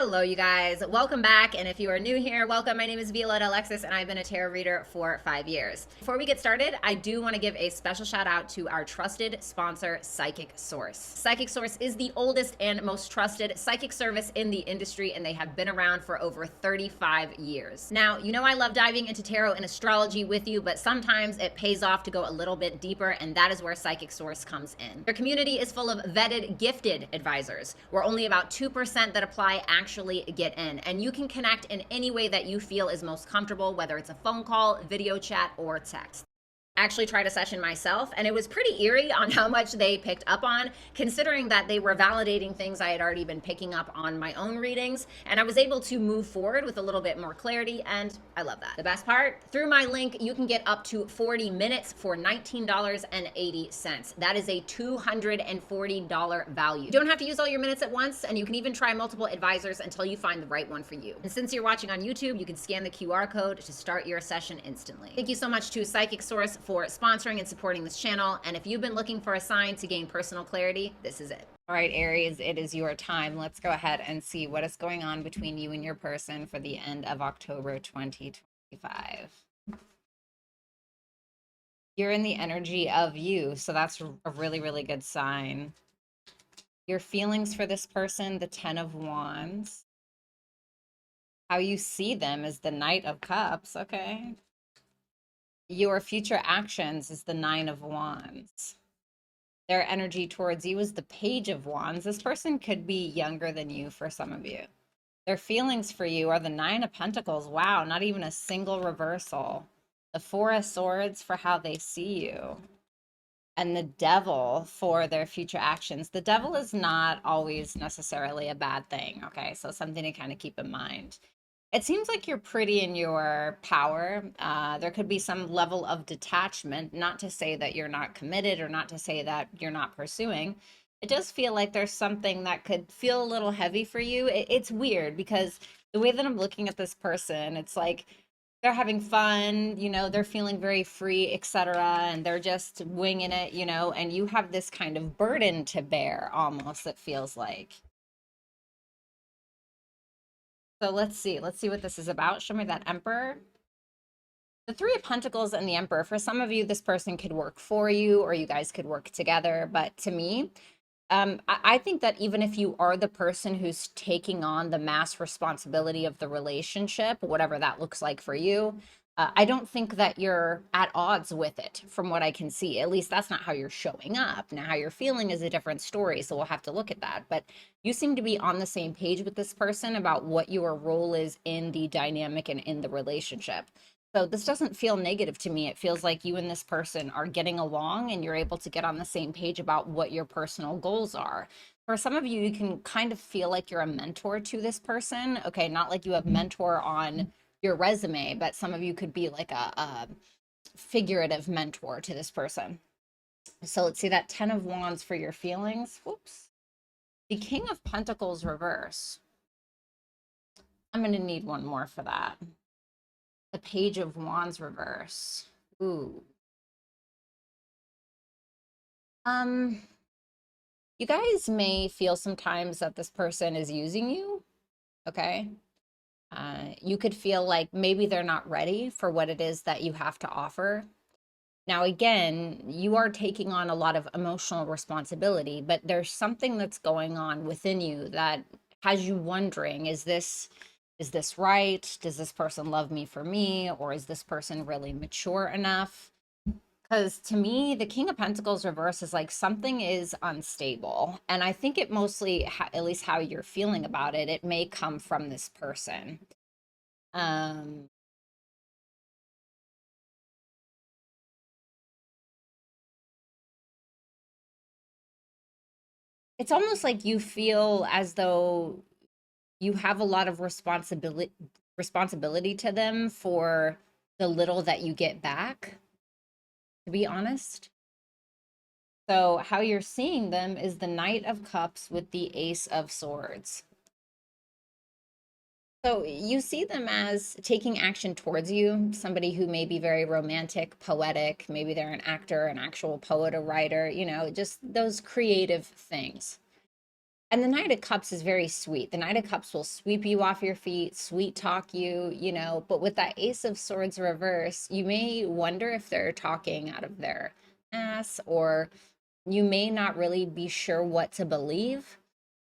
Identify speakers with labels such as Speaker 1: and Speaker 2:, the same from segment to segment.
Speaker 1: Hello, you guys. Welcome back. And if you are new here, welcome. My name is Violetta Alexis, and I've been a tarot reader for 5 years. Before we get started, I do want to give a special shout out to our trusted sponsor, Psychic Source. Psychic Source is the oldest and most trusted psychic service in the industry, and they have been around for over 35 years. Now, you know I love diving into tarot and astrology with you, but sometimes it pays off to go a little bit deeper, and that is where Psychic Source comes in. Their community is full of vetted, gifted advisors, where only about 2% that apply actually get in, and you can connect in any way that you feel is most comfortable, whether it's a phone call, video chat, or text. Actually tried a session myself, and it was pretty eerie on how much they picked up on, considering that they were validating things I had already been picking up on my own readings, and I was able to move forward with a little bit more clarity, and I love that. The best part, through my link, you can get up to 40 minutes for $19.80. That is a $240 value. You don't have to use all your minutes at once, and you can even try multiple advisors until you find the right one for you. And since you're watching on YouTube, you can scan the QR code to start your session instantly. Thank you so much to Psychic Source for sponsoring and supporting this channel. And if you've been looking for a sign to gain personal clarity, this is it. All right, Aries, it is your time. Let's go ahead and see what is going on between you and your person for the end of October 2025. You're in the energy of you, so that's a really, really good sign. Your feelings for this person, the 10 of Wands. How you see them is the Knight of Cups, okay. Your future actions is the 9 of Wands. Their energy towards you is the Page of Wands. This person could be younger than you for some of you. Their feelings for you are the 9 of Pentacles. Wow, not even a single reversal. The 4 of Swords for how they see you. And the Devil for their future actions. The Devil is not always necessarily a bad thing, okay? So something to kind of keep in mind. It seems like you're pretty in your power. There could be some level of detachment, not to say that you're not committed or not to say that you're not pursuing. It does feel like there's something that could feel a little heavy for you. It's weird because the way that I'm looking at this person, it's like they're having fun, you know, they're feeling very free, etc. And they're just winging it, you know, and you have this kind of burden to bear almost, it feels like. So let's see what this is about. Show me that Emperor. The 3 of Pentacles and the Emperor. For some of you, this person could work for you or you guys could work together. But to me, I think that even if you are the person who's taking on the mass responsibility of the relationship, whatever that looks like for you, I don't think that you're at odds with it from what I can see. At least that's not how you're showing up. Now, how you're feeling is a different story, so we'll have to look at that. But you seem to be on the same page with this person about what your role is in the dynamic and in the relationship. So this doesn't feel negative to me. It feels like you and this person are getting along and you're able to get on the same page about what your personal goals are. For some of you, you can kind of feel like you're a mentor to this person. Okay, not like you have mentor on your resume, but some of you could be like a figurative mentor to this person. So let's see that 10 of Wands for your feelings. Whoops. The King of Pentacles reverse. I'm going to need one more for that. The Page of Wands reverse. Ooh. You guys may feel sometimes that this person is using you, okay? You could feel like maybe they're not ready for what it is that you have to offer. Now, again, you are taking on a lot of emotional responsibility, but there's something that's going on within you that has you wondering, is this right? Does this person love me for me? Or is this person really mature enough? Because to me, the King of Pentacles reverse is like something is unstable. And I think it mostly, at least how you're feeling about it, it may come from this person. It's almost like you feel as though you have a lot of responsibility to them for the little that you get back, to be honest. So how you're seeing them is the Knight of Cups with the Ace of Swords. So you see them as taking action towards you, somebody who may be very romantic, poetic, maybe they're an actor, an actual poet, a writer, you know, just those creative things. And the Knight of Cups is very sweet. The Knight of Cups will sweep you off your feet, sweet talk you, you know, but with that Ace of Swords reverse, you may wonder if they're talking out of their ass, or you may not really be sure what to believe.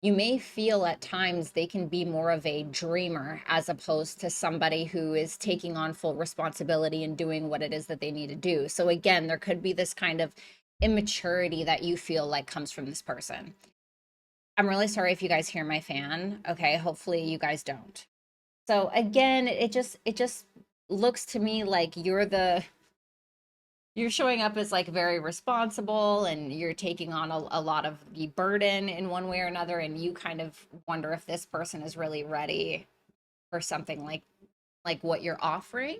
Speaker 1: You may feel at times they can be more of a dreamer as opposed to somebody who is taking on full responsibility and doing what it is that they need to do. So again, there could be this kind of immaturity that you feel like comes from this person. I'm really sorry if you guys hear my fan. Okay, hopefully you guys don't. So again, it just looks to me like you're showing up as like very responsible, and you're taking on a lot of the burden in one way or another, and you kind of wonder if this person is really ready for something like what you're offering.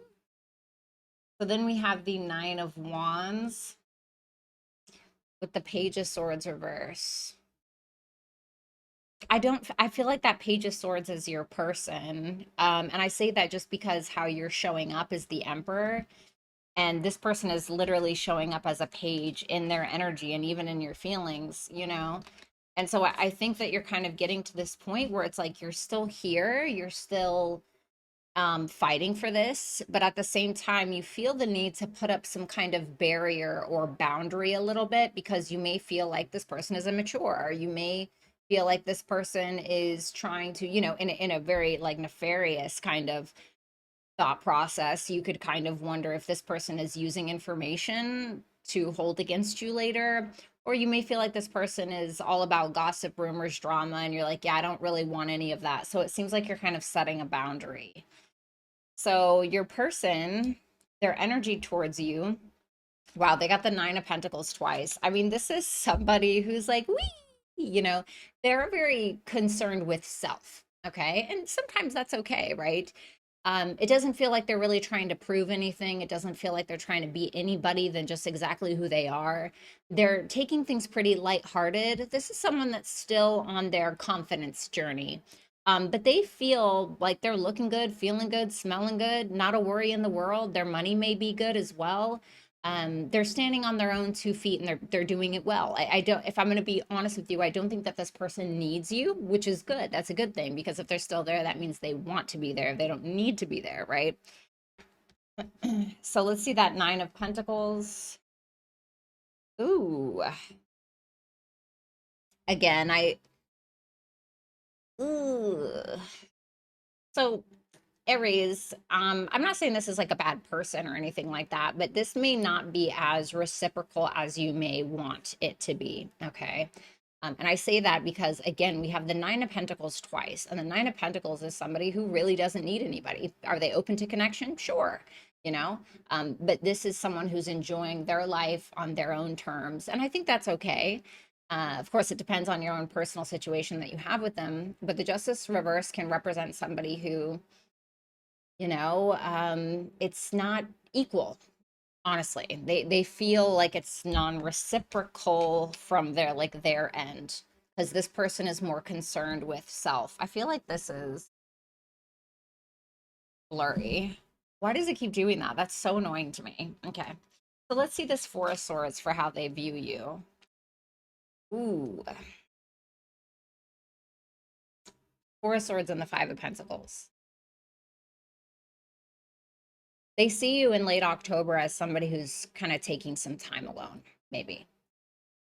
Speaker 1: So then we have the Nine of Wands with the Page of Swords reverse. I feel like that Page of Swords is your person. And I say that just because how you're showing up is the Emperor. And this person is literally showing up as a page in their energy and even in your feelings, you know? And so I think that you're kind of getting to this point where it's like you're still here, you're still fighting for this, but at the same time, you feel the need to put up some kind of barrier or boundary a little bit, because you may feel like this person is immature, or you may feel like this person is trying to, you know, in a very like nefarious kind of thought process. You could kind of wonder if this person is using information to hold against you later. Or you may feel like this person is all about gossip, rumors, drama, and you're like, yeah, I don't really want any of that. So it seems like you're kind of setting a boundary. So your person, their energy towards you, wow, they got the Nine of Pentacles twice. I mean, this is somebody who's like, wee, you know, they're very concerned with self. Okay. And sometimes that's okay, right? It doesn't feel like they're really trying to prove anything. It doesn't feel like they're trying to be anybody than just exactly who they are. They're taking things pretty lighthearted. This is someone that's still on their confidence journey. But they feel like they're looking good, feeling good, smelling good, not a worry in the world. Their money may be good as well. They're standing on their own 2 feet, and they're doing it well. I don't, if I'm going to be honest with you, I don't think that this person needs you, which is good. That's a good thing, because if they're still there, that means they want to be there. They don't need to be there, right? So let's see that Nine of Pentacles. Ooh, again, ooh. So Aries, I'm not saying this is like a bad person or anything like that, but this may not be as reciprocal as you may want it to be. Okay. And I say that because, again, we have the Nine of Pentacles twice, and the Nine of Pentacles is somebody who really doesn't need anybody. Are they open to connection? Sure. You know, but this is someone who's enjoying their life on their own terms. And I think that's okay. Of course, it depends on your own personal situation that you have with them. But the Justice reverse can represent somebody who, you know, it's not equal. Honestly, they feel like it's non-reciprocal from their end, because this person is more concerned with self. I feel like this is blurry. Why does it keep doing that? That's so annoying to me. Okay, so let's see this Four of Swords for how they view you. Ooh, Four of Swords and the Five of Pentacles. They see you in late October as somebody who's kind of taking some time alone, maybe.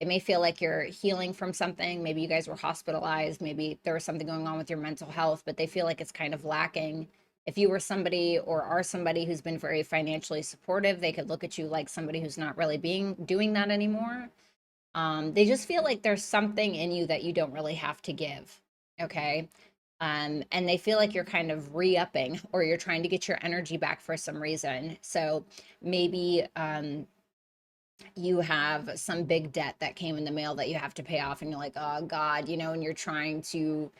Speaker 1: It may feel like you're healing from something. Maybe you guys were hospitalized. Maybe there was something going on with your mental health, but they feel like it's kind of lacking. If you were somebody or are somebody who's been very financially supportive, they could look at you like somebody who's not really doing that anymore. They just feel like there's something in you that you don't really have to give. Okay. And they feel like you're kind of re-upping, or you're trying to get your energy back for some reason. So maybe you have some big debt that came in the mail that you have to pay off, and you're like, oh God, you know, and you're trying to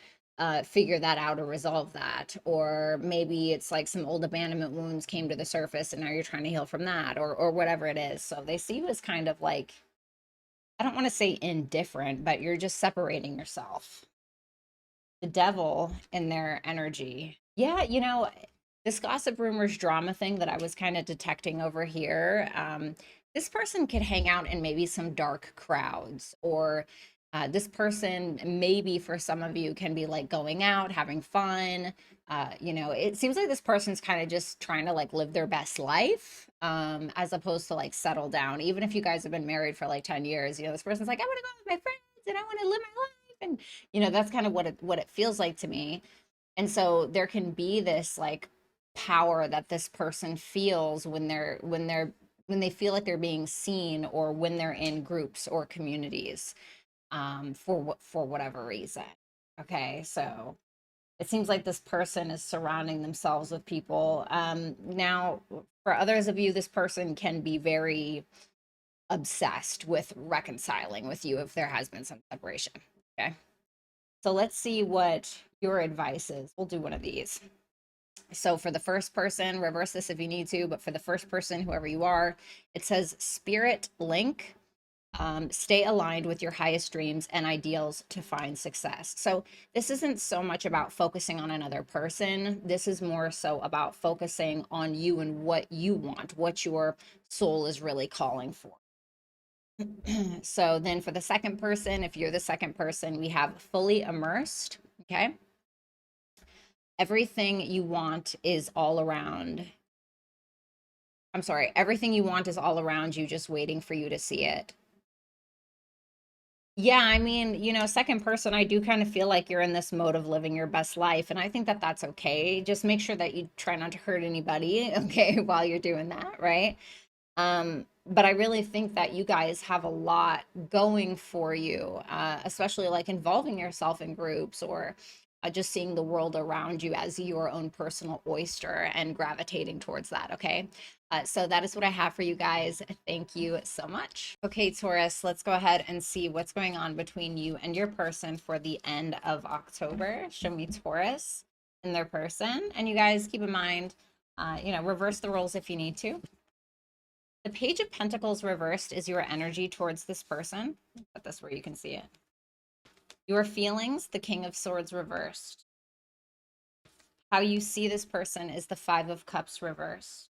Speaker 1: figure that out or resolve that. Or maybe it's like some old abandonment wounds came to the surface, and now you're trying to heal from that, or whatever it is. So they see you as kind of like, I don't want to say indifferent, but you're just separating yourself. The Devil in their energy. Yeah, you know, this gossip, rumors, drama thing that I was kind of detecting over here. This person could hang out in maybe some dark crowds, or This person, maybe for some of you, can be like going out, having fun. You know, it seems like this person's kind of just trying to like live their best life, as opposed to like settle down. Even if you guys have been married for like 10 years, you know, this person's like, I want to go with my friends and I want to live my life. And, you know, that's kind of what it feels like to me. And so there can be this like power that this person feels when they feel like they're being seen, or when they're in groups or communities, for whatever reason. Okay, so it seems like this person is surrounding themselves with people. Now, for others of you, this person can be very obsessed with reconciling with you if there has been some separation. Okay, so let's see what your advice is. We'll do one of these. So for the first person, reverse this if you need to, but for the first person, whoever you are, it says Spirit Link. Stay aligned with your highest dreams and ideals to find success. So this isn't so much about focusing on another person. This is more so about focusing on you and what you want, what your soul is really calling for. So then for the second person, if you're the second person, we have fully immersed. Okay. Everything you want is all around. I'm sorry. Everything you want is all around you, just waiting for you to see it. Yeah, I mean, you know, second person, I do kind of feel like you're in this mode of living your best life, and I think that that's okay. Just make sure that you try not to hurt anybody, okay, while you're doing that, right? But I really think that you guys have a lot going for you, especially like involving yourself in groups, or just seeing the world around you as your own personal oyster and gravitating towards that. Okay. So that is what I have for you guys. Thank you so much. Okay, Taurus, let's go ahead and see what's going on between you and your person for the end of October. Show me Taurus and their person. And you guys keep in mind, you know, reverse the roles if you need to. The Page of Pentacles reversed is your energy towards this person. Put this where you can see it. Your feelings, the King of Swords reversed. How you see this person is the Five of Cups reversed.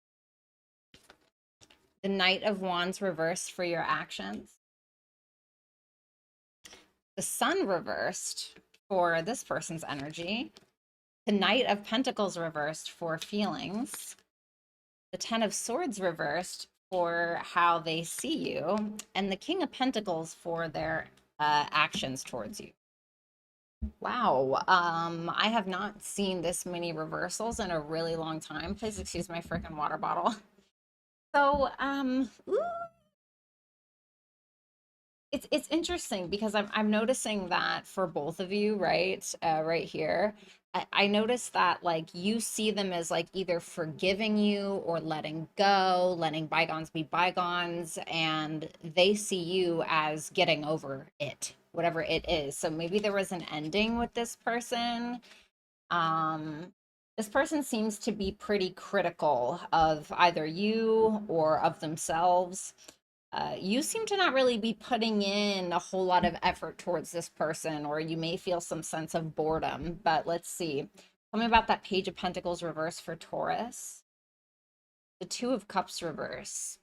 Speaker 1: The Knight of Wands reversed for your actions. The Sun reversed for this person's energy. The Knight of Pentacles reversed for feelings. The Ten of Swords reversed for how they see you. And the King of Pentacles for their actions towards you. Wow. I have not seen this many reversals in a really long time. Please excuse my freaking water bottle. So, ooh, it's interesting because I'm noticing that for both of you, right? Right here. I noticed that like you see them as like either forgiving you or letting go, letting bygones be bygones, and they see you as getting over it, whatever it is. So maybe there was an ending with this person. Um, this person seems to be pretty critical of either you or of themselves. You seem to not really be putting in a whole lot of effort towards this person, or you may feel some sense of boredom. But let's see. Tell me about that Page of Pentacles reverse for Taurus. The Two of Cups reverse.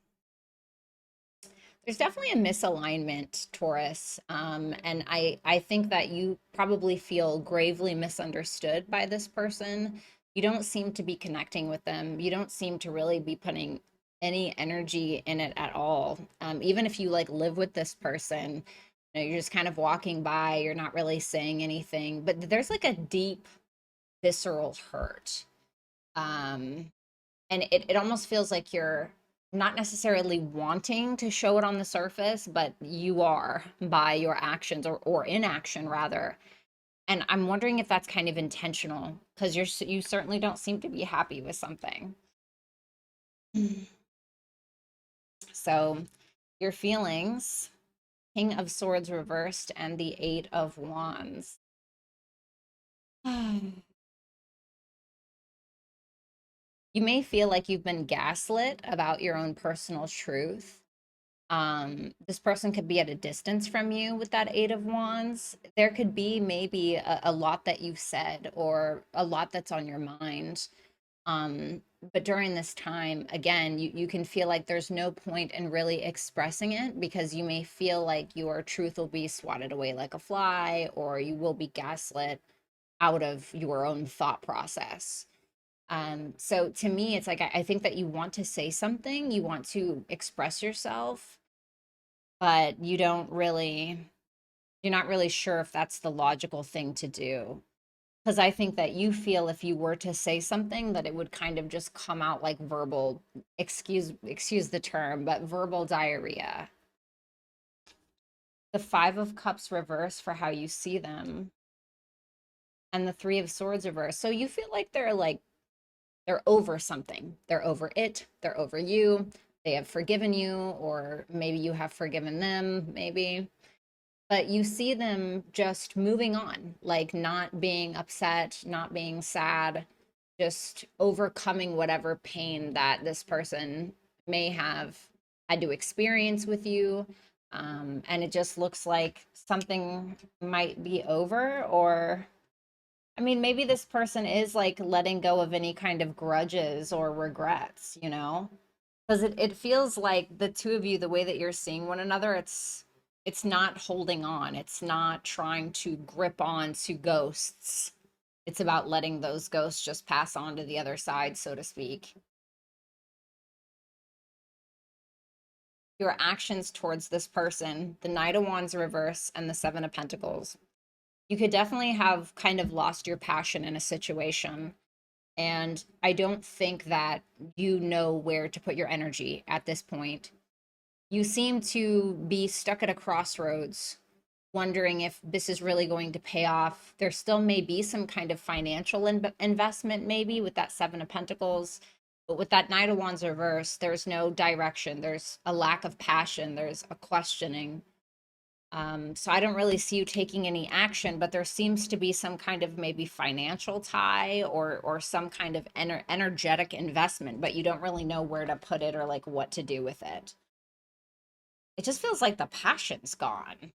Speaker 1: There's definitely a misalignment, Taurus. And I think that you probably feel gravely misunderstood by this person. You don't seem to be connecting with them. You don't seem to really be putting any energy in it at all. Even if you like live with this person, you know, you're just kind of walking by, you're not really saying anything, but there's like a deep visceral hurt. And it almost feels like you're not necessarily wanting to show it on the surface, but you are by your actions, or inaction rather. And I'm wondering if that's kind of intentional, because you certainly don't seem to be happy with something. So your feelings, King of Swords reversed and the Eight of Wands. You may feel like you've been gaslit about your own personal truth. This person could be at a distance from you with that Eight of Wands. There could be maybe a lot that you've said, or a lot that's on your mind. But during this time, again, you can feel like there's no point in really expressing it because you may feel like your truth will be swatted away like a fly, or you will be gaslit out of your own thought process. So to me, it's like I think that you want to say something, you want to express yourself, but you're not really sure if that's the logical thing to do. Because I think that you feel if you were to say something that it would kind of just come out like verbal, excuse the term, but verbal diarrhea. The Five of Cups reverse for how you see them, and the Three of Swords reverse. So you feel like they're over something. They're over it, they're over you. They have forgiven you, or maybe you have forgiven them, maybe. But you see them just moving on, like not being upset, not being sad, just overcoming whatever pain that this person may have had to experience with you. And it just looks like something might be over, or I mean, maybe this person is like letting go of any kind of grudges or regrets, you know? Because it feels like the two of you, the way that you're seeing one another, it's not holding on. It's not trying to grip on to ghosts. It's about letting those ghosts just pass on to the other side, so to speak. Your actions towards this person, the Knight of Wands reverse and the Seven of Pentacles. You could definitely have kind of lost your passion in a situation. And I don't think that you know where to put your energy at this point. You seem to be stuck at a crossroads, wondering if this is really going to pay off. There still may be some kind of financial investment, maybe with that Seven of Pentacles. But with that Knight of Wands reverse, there's no direction. There's a lack of passion. There's a questioning. So I don't really see you taking any action, but there seems to be some kind of maybe financial tie or some kind of energetic investment, but you don't really know where to put it or like what to do with it. It just feels like the passion's gone.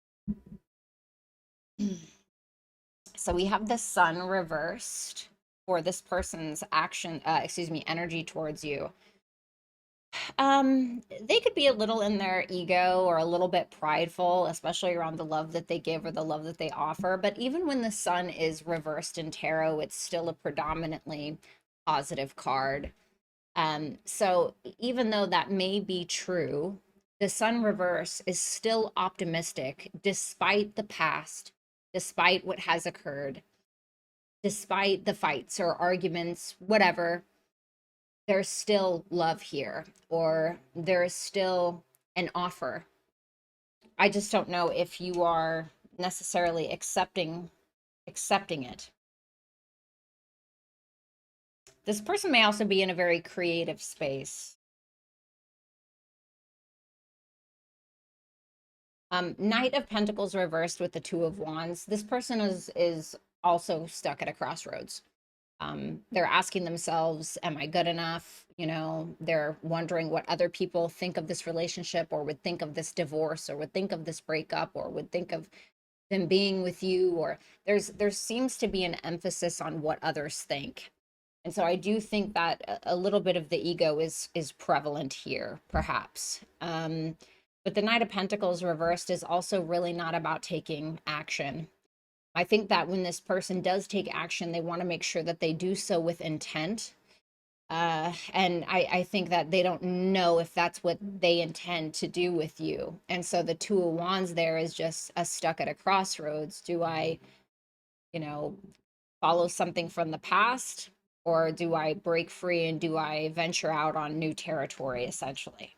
Speaker 1: So we have the Sun reversed for this person's action, energy towards you. They could be a little in their ego or a little bit prideful, especially around the love that they give or the love that they offer. But even when the Sun is reversed in tarot, it's still a predominantly positive card. So even though that may be true, the Sun reverse is still optimistic despite the past, despite what has occurred, despite the fights or arguments, whatever. There's still love here, or there is still an offer. I just don't know if you are necessarily accepting it. This person may also be in a very creative space. Knight of Pentacles reversed with the Two of Wands. This person is also stuck at a crossroads. They're asking themselves, am I good enough? You know, they're wondering what other people think of this relationship, or would think of this divorce, or would think of this breakup, or would think of them being with you, or there seems to be an emphasis on what others think. And so I do think that a little bit of the ego is prevalent here, perhaps. But the Knight of Pentacles reversed is also really not about taking action. I think that when this person does take action, they want to make sure that they do so with intent. And I think that they don't know if that's what they intend to do with you. And so the Two of Wands there is just a stuck at a crossroads. Do I, you know, follow something from the past, or do I break free and do I venture out on new territory, essentially?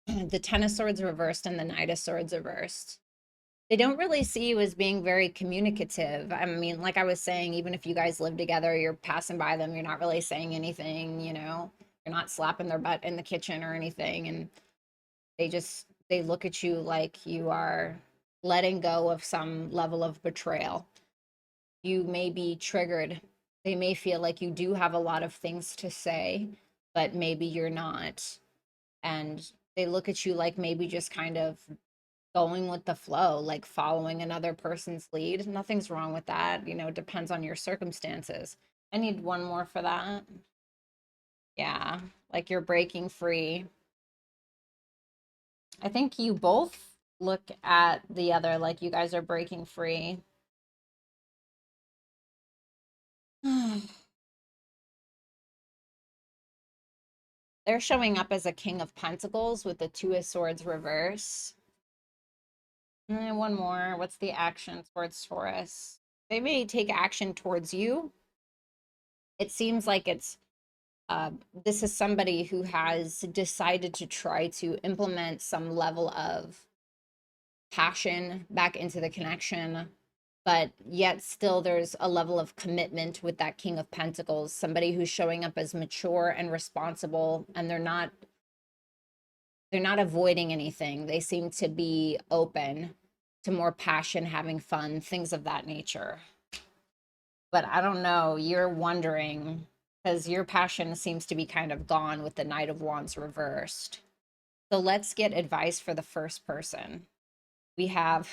Speaker 1: The Ten of Swords reversed and the Knight of Swords reversed. They don't really see you as being very communicative. I mean, like I was saying, even if you guys live together, you're passing by them, you're not really saying anything, you know, you're not slapping their butt in the kitchen or anything. And they look at you like you are letting go of some level of betrayal. You may be triggered. They may feel like you do have a lot of things to say, but maybe you're not. And they look at you like maybe just kind of going with the flow, like following another person's lead. Nothing's wrong with that. You know, it depends on your circumstances. I need one more for that. Yeah, like you're breaking free. I think you both look at the other like you guys are breaking free. They're showing up as a King of Pentacles with the Two of Swords reverse. And one more. What's the action towards Taurus? They may take action towards you. It seems like this is somebody who has decided to try to implement some level of passion back into the connection, but yet still there's a level of commitment with that King of Pentacles, somebody who's showing up as mature and responsible, and they're not avoiding anything. They seem to be open to more passion, having fun, things of that nature. But I don't know, you're wondering, because your passion seems to be kind of gone with the Knight of Wands reversed. So let's get advice for the first person. We have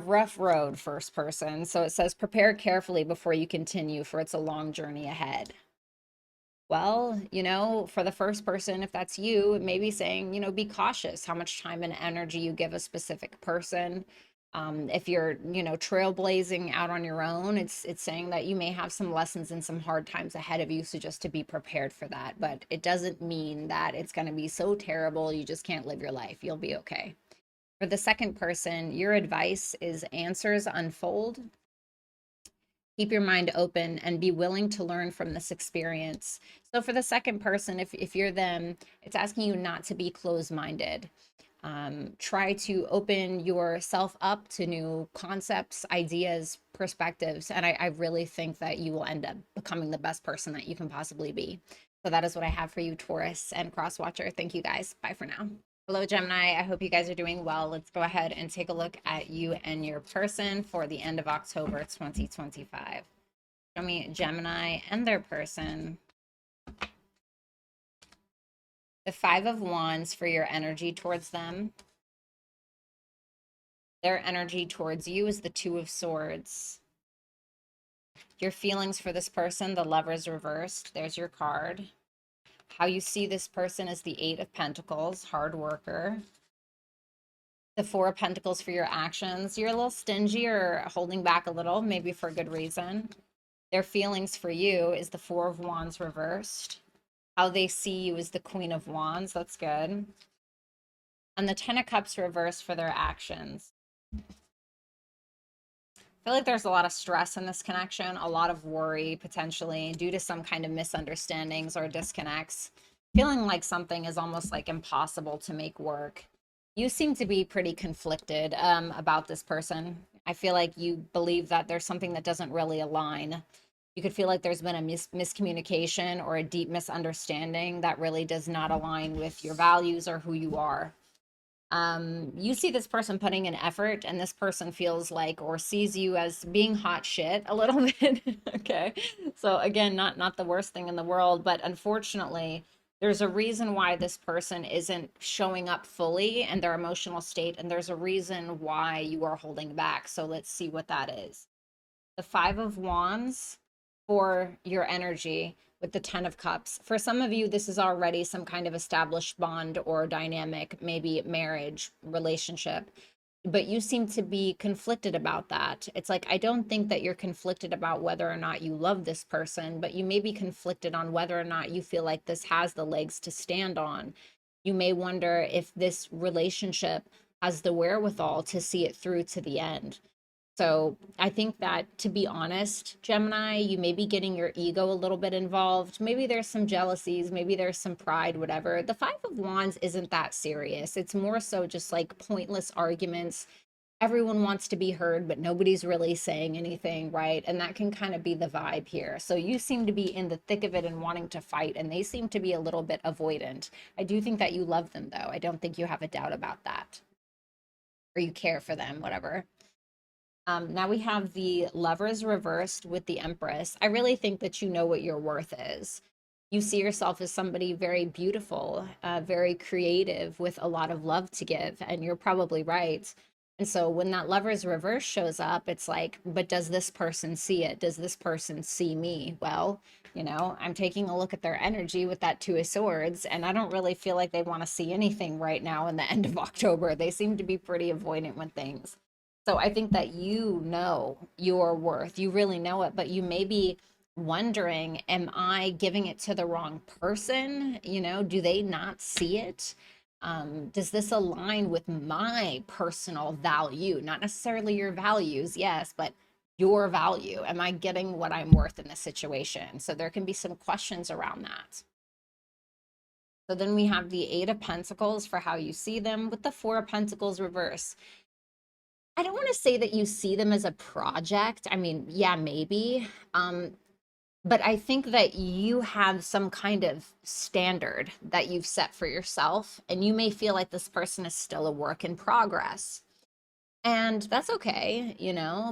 Speaker 1: rough road, first person. So it says, prepare carefully before you continue, for it's a long journey ahead. Well, you know, for the first person, if that's you, it may be saying, you know, be cautious how much time and energy you give a specific person. If you're, you know, trailblazing out on your own, it's saying that you may have some lessons and some hard times ahead of you. So just to be prepared for that. But it doesn't mean that it's going to be so terrible you just can't live your life. You'll be okay. For the second person, your advice is answers unfold. Keep your mind open and be willing to learn from this experience. So for the second person, if you're them, it's asking you not to be closed-minded. Try to open yourself up to new concepts, ideas, perspectives, and I really think that you will end up becoming the best person that you can possibly be. So that is what I have for you, Taurus and Crosswatcher. Thank you guys. Bye for now. Hello, Gemini. I hope you guys are doing well. Let's go ahead and take a look at you and your person for the end of October 2025. Show me Gemini and their person. The Five of Wands for your energy towards them. Their energy towards you is the Two of Swords. Your feelings for this person, the Lovers reversed. There's your card. How you see this person is the Eight of Pentacles, hard worker. The Four of Pentacles for your actions. You're a little stingy or holding back a little, maybe for good reason. Their feelings for you is the Four of Wands reversed. How they see you is the Queen of Wands. That's good. And the Ten of Cups reversed for their actions. I feel like there's a lot of stress in this connection, a lot of worry potentially due to some kind of misunderstandings or disconnects. Feeling like something is almost like impossible to make work. You seem to be pretty conflicted about this person. I feel like you believe that there's something that doesn't really align. You could feel like there's been a miscommunication or a deep misunderstanding that really does not align with your values or who you are. You see this person putting in effort, and this person feels like or sees you as being hot shit a little bit. Okay. So again, not the worst thing in the world, but unfortunately, there's a reason why this person isn't showing up fully in their emotional state, and there's a reason why you are holding back. So let's see what that is. The Five of Wands for your energy with the Ten of Cups. For some of you, this is already some kind of established bond or dynamic, maybe marriage, relationship, but you seem to be conflicted about that. It's like, I don't think that you're conflicted about whether or not you love this person, but you may be conflicted on whether or not you feel like this has the legs to stand on. You may wonder if this relationship has the wherewithal to see it through to the end. So I think that, to be honest, Gemini, you may be getting your ego a little bit involved. Maybe there's some jealousies, maybe there's some pride, whatever. The Five of Wands isn't that serious. It's more so just like pointless arguments. Everyone wants to be heard, but nobody's really saying anything, right? And that can kind of be the vibe here. So you seem to be in the thick of it and wanting to fight, and they seem to be a little bit avoidant. I do think that you love them, though. I don't think you have a doubt about that. Or you care for them, whatever. Now we have the Lovers reversed with the Empress. I really think that you know what your worth is. You see yourself as somebody very beautiful, very creative, with a lot of love to give, and you're probably right. And so when that Lover's reverse shows up, it's like, but does this person see it? Does this person see me? Well, I'm taking a look at their energy with that Two of Swords, and I don't really feel like they want to see anything right now in the end of October. They seem to be pretty avoidant with things. So I think that you know your worth. You really know it, but you may be wondering, am I giving it to the wrong person? Do they not see it? Does this align with my personal value? Not necessarily your values, yes, but your value. Am I getting what I'm worth in this situation? So there can be some questions around that. So then we have the Eight of Pentacles for how you see them, with the Four of Pentacles reverse. I don't want to say that you see them as a project. I mean, yeah, maybe. But I think that you have some kind of standard that you've set for yourself, and you may feel like this person is still a work in progress. And that's okay,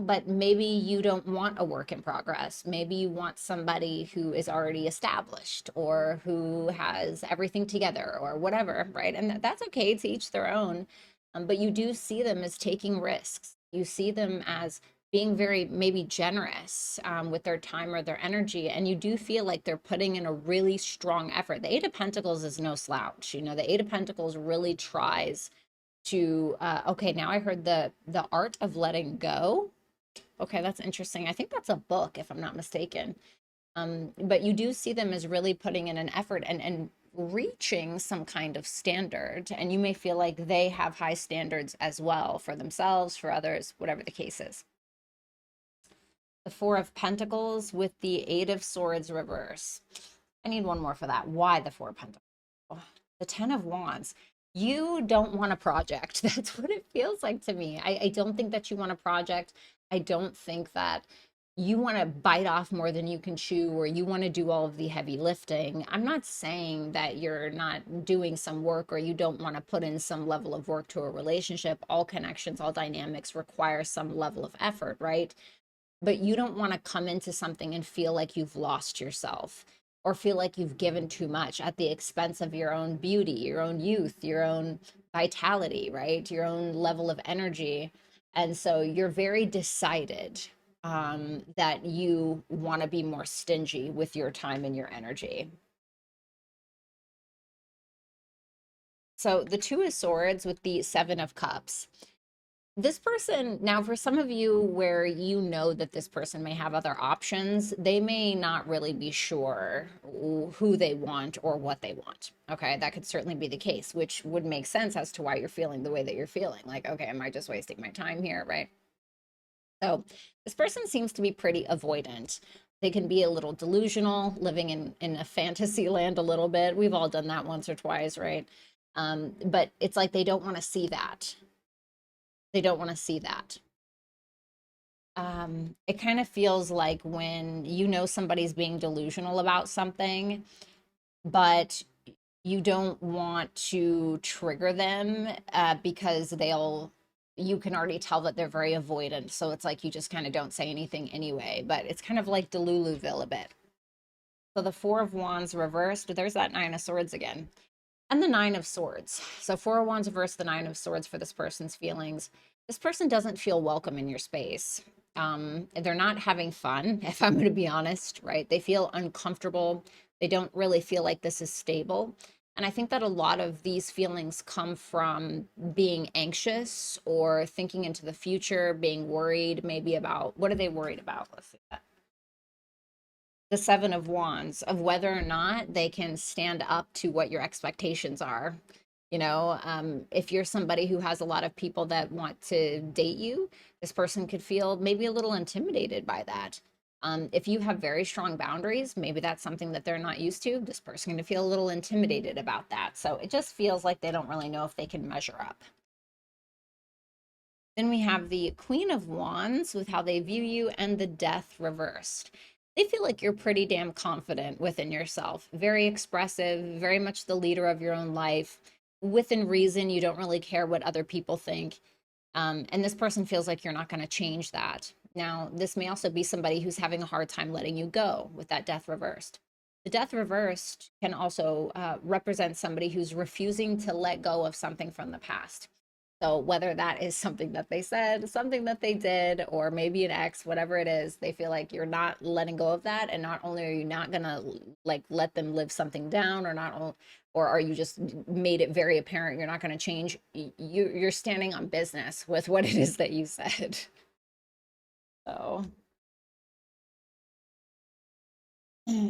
Speaker 1: but maybe you don't want a work in progress. Maybe you want somebody who is already established or who has everything together or whatever, right? And that's okay, to each their own. But you do see them as taking risks. You see them as being very maybe generous with their time or their energy. And you do feel like they're putting in a really strong effort. The Eight of Pentacles is no slouch. The Eight of Pentacles really tries to okay, now I heard the art of letting go. Okay, that's interesting. I think that's a book, if I'm not mistaken. But you do see them as really putting in an effort and reaching some kind of standard, and you may feel like they have high standards as well for themselves, for others, whatever the case is. The Four of Pentacles with the Eight of Swords reverse. I need one more for that. Why the Four of Pentacles? Oh, the Ten of Wands. You don't want a project. That's what it feels like to me. I don't think that you want a project. I don't think that you want to bite off more than you can chew, or you want to do all of the heavy lifting. I'm not saying that you're not doing some work or you don't want to put in some level of work to a relationship. All connections, all dynamics require some level of effort, right? But you don't want to come into something and feel like you've lost yourself, or feel like you've given too much at the expense of your own beauty, your own youth, your own vitality, right? Your own level of energy. And so you're very decided that you want to be more stingy with your time and your energy. So the Two of Swords with the Seven of Cups. This person, now for some of you where you know that this person may have other options, they may not really be sure who they want or what they want. Okay, that could certainly be the case, which would make sense as to why you're feeling the way that you're feeling. Like, okay, am I just wasting my time here, right? So this person seems to be pretty avoidant. They can be a little delusional, living in a fantasy land a little bit. We've all done that once or twice, right? But it's like they don't want to see that. They don't want to see that. It kind of feels like when somebody's being delusional about something, but you don't want to trigger them because you can already tell that they're very avoidant. So it's like you just kind of don't say anything anyway, but it's kind of like Deluluville a bit. So the Four of Wands reversed, there's that Nine of Swords again. And the Nine of Swords. So Four of Wands reversed, the Nine of Swords for this person's feelings. This person doesn't feel welcome in your space. They're not having fun, if I'm going to be honest, right? They feel uncomfortable. They don't really feel like this is stable. And I think that a lot of these feelings come from being anxious or thinking into the future, being worried maybe about, what are they worried about? Let's see that. The Seven of Wands, of whether or not they can stand up to what your expectations are. If you're somebody who has a lot of people that want to date you, this person could feel maybe a little intimidated by that. If you have very strong boundaries, maybe that's something that they're not used to. This person going to feel a little intimidated about that. So it just feels like they don't really know if they can measure up. Then we have the Queen of Wands with how they view you, and the Death reversed. They feel like you're pretty damn confident within yourself, very expressive, very much the leader of your own life. Within reason, you don't really care what other people think. And this person feels like you're not going to change that. Now, this may also be somebody who's having a hard time letting you go with that Death reversed. The death reversed can also represent somebody who's refusing to let go of something from the past. So whether that is something that they said, something that they did, or maybe an ex, whatever it is, they feel like you're not letting go of that. And not only are you not gonna like let them live something down, or not, or are you just made it very apparent you're not gonna change. You're standing on business with what it is that you said. So.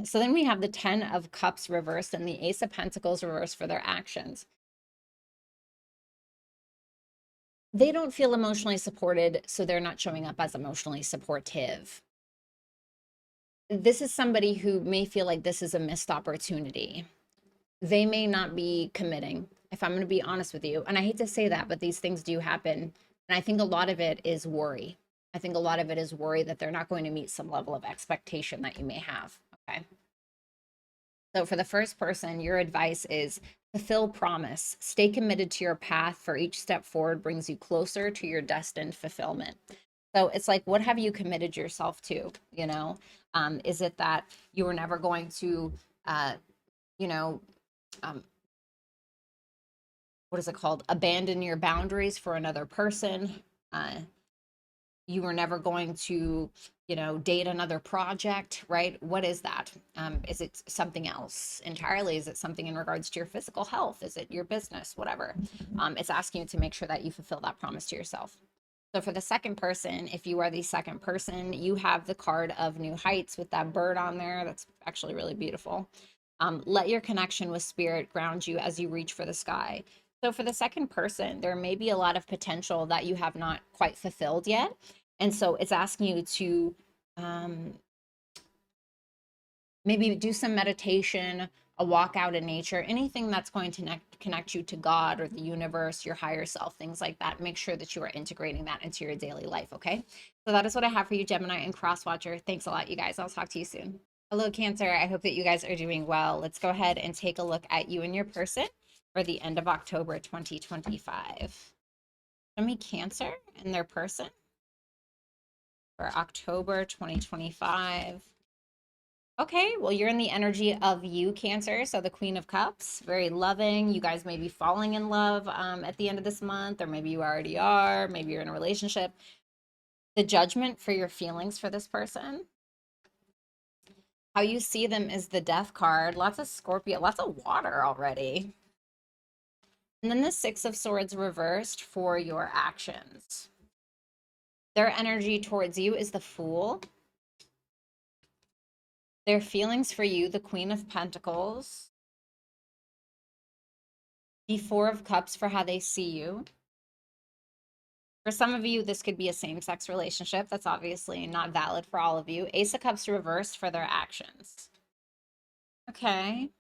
Speaker 1: So then we have the 10 of Cups reversed and the Ace of Pentacles reversed for their actions. They don't feel emotionally supported, so they're not showing up as emotionally supportive. This is somebody who may feel like this is a missed opportunity. They may not be committing, if I'm going to be honest with you. And I hate to say that, but these things do happen. And I think a lot of it is worry. I think a lot of it is worry that they're not going to meet some level of expectation that you may have. Okay. So for the first person, your advice is fulfill promise. Stay committed to your path, for each step forward brings you closer to your destined fulfillment. So it's like, what have you committed yourself to? You know, is it that you were never going to, you know, what is it called? Abandon your boundaries for another person. You were never going to, you know, date another project, right? What is that? Is it something else entirely? Is it something in regards to your physical health? Is it your business? Whatever. It's asking you to make sure that you fulfill that promise to yourself. So for the second person, if you are the second person, you have the card of New Heights with that bird on there. That's actually really beautiful. Let your connection with spirit ground you as you reach for the sky. So for the second person, there may be a lot of potential that you have not quite fulfilled yet. And so it's asking you to maybe do some meditation, a walk out in nature, anything that's going to connect you to God or the universe, your higher self, things like that. Make sure that you are integrating that into your daily life, okay? So that is what I have for you, Gemini and Crosswatcher. Thanks a lot, you guys. I'll talk to you soon. Hello, Cancer. I hope that you guys are doing well. Let's go ahead and take a look at you and your person for the end of October 2025. Show me Cancer and their person for October 2025. Okay, well, you're in the energy of you, Cancer. So the Queen of Cups, very loving. You guys may be falling in love at the end of this month, or maybe you already are. Maybe you're in a relationship. The Judgment for your feelings for this person. How you see them is the Death card. Lots of Scorpio, lots of water already. And then the Six of Swords reversed for your actions. Their energy towards you is the Fool. Their feelings for you, the Queen of Pentacles. The Four of Cups for how they see you. For some of you, this could be a same-sex relationship. That's obviously not valid for all of you. Ace of Cups reversed for their actions. Okay.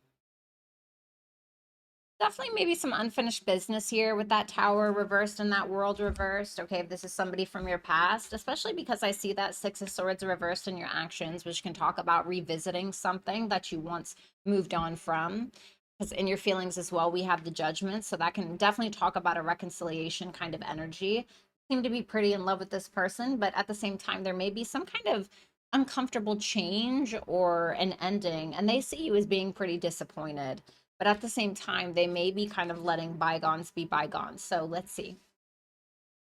Speaker 1: Definitely maybe some unfinished business here with that Tower reversed and that World reversed. Okay, if this is somebody from your past, especially because I see that Six of Swords reversed in your actions, which can talk about revisiting something that you once moved on from. Because in your feelings as well, we have the Judgment. So that can definitely talk about a reconciliation kind of energy. Seem to be pretty in love with this person, but at the same time, there may be some kind of uncomfortable change or an ending, and they see you as being pretty disappointed. But at the same time, they may be kind of letting bygones be bygones. So let's see.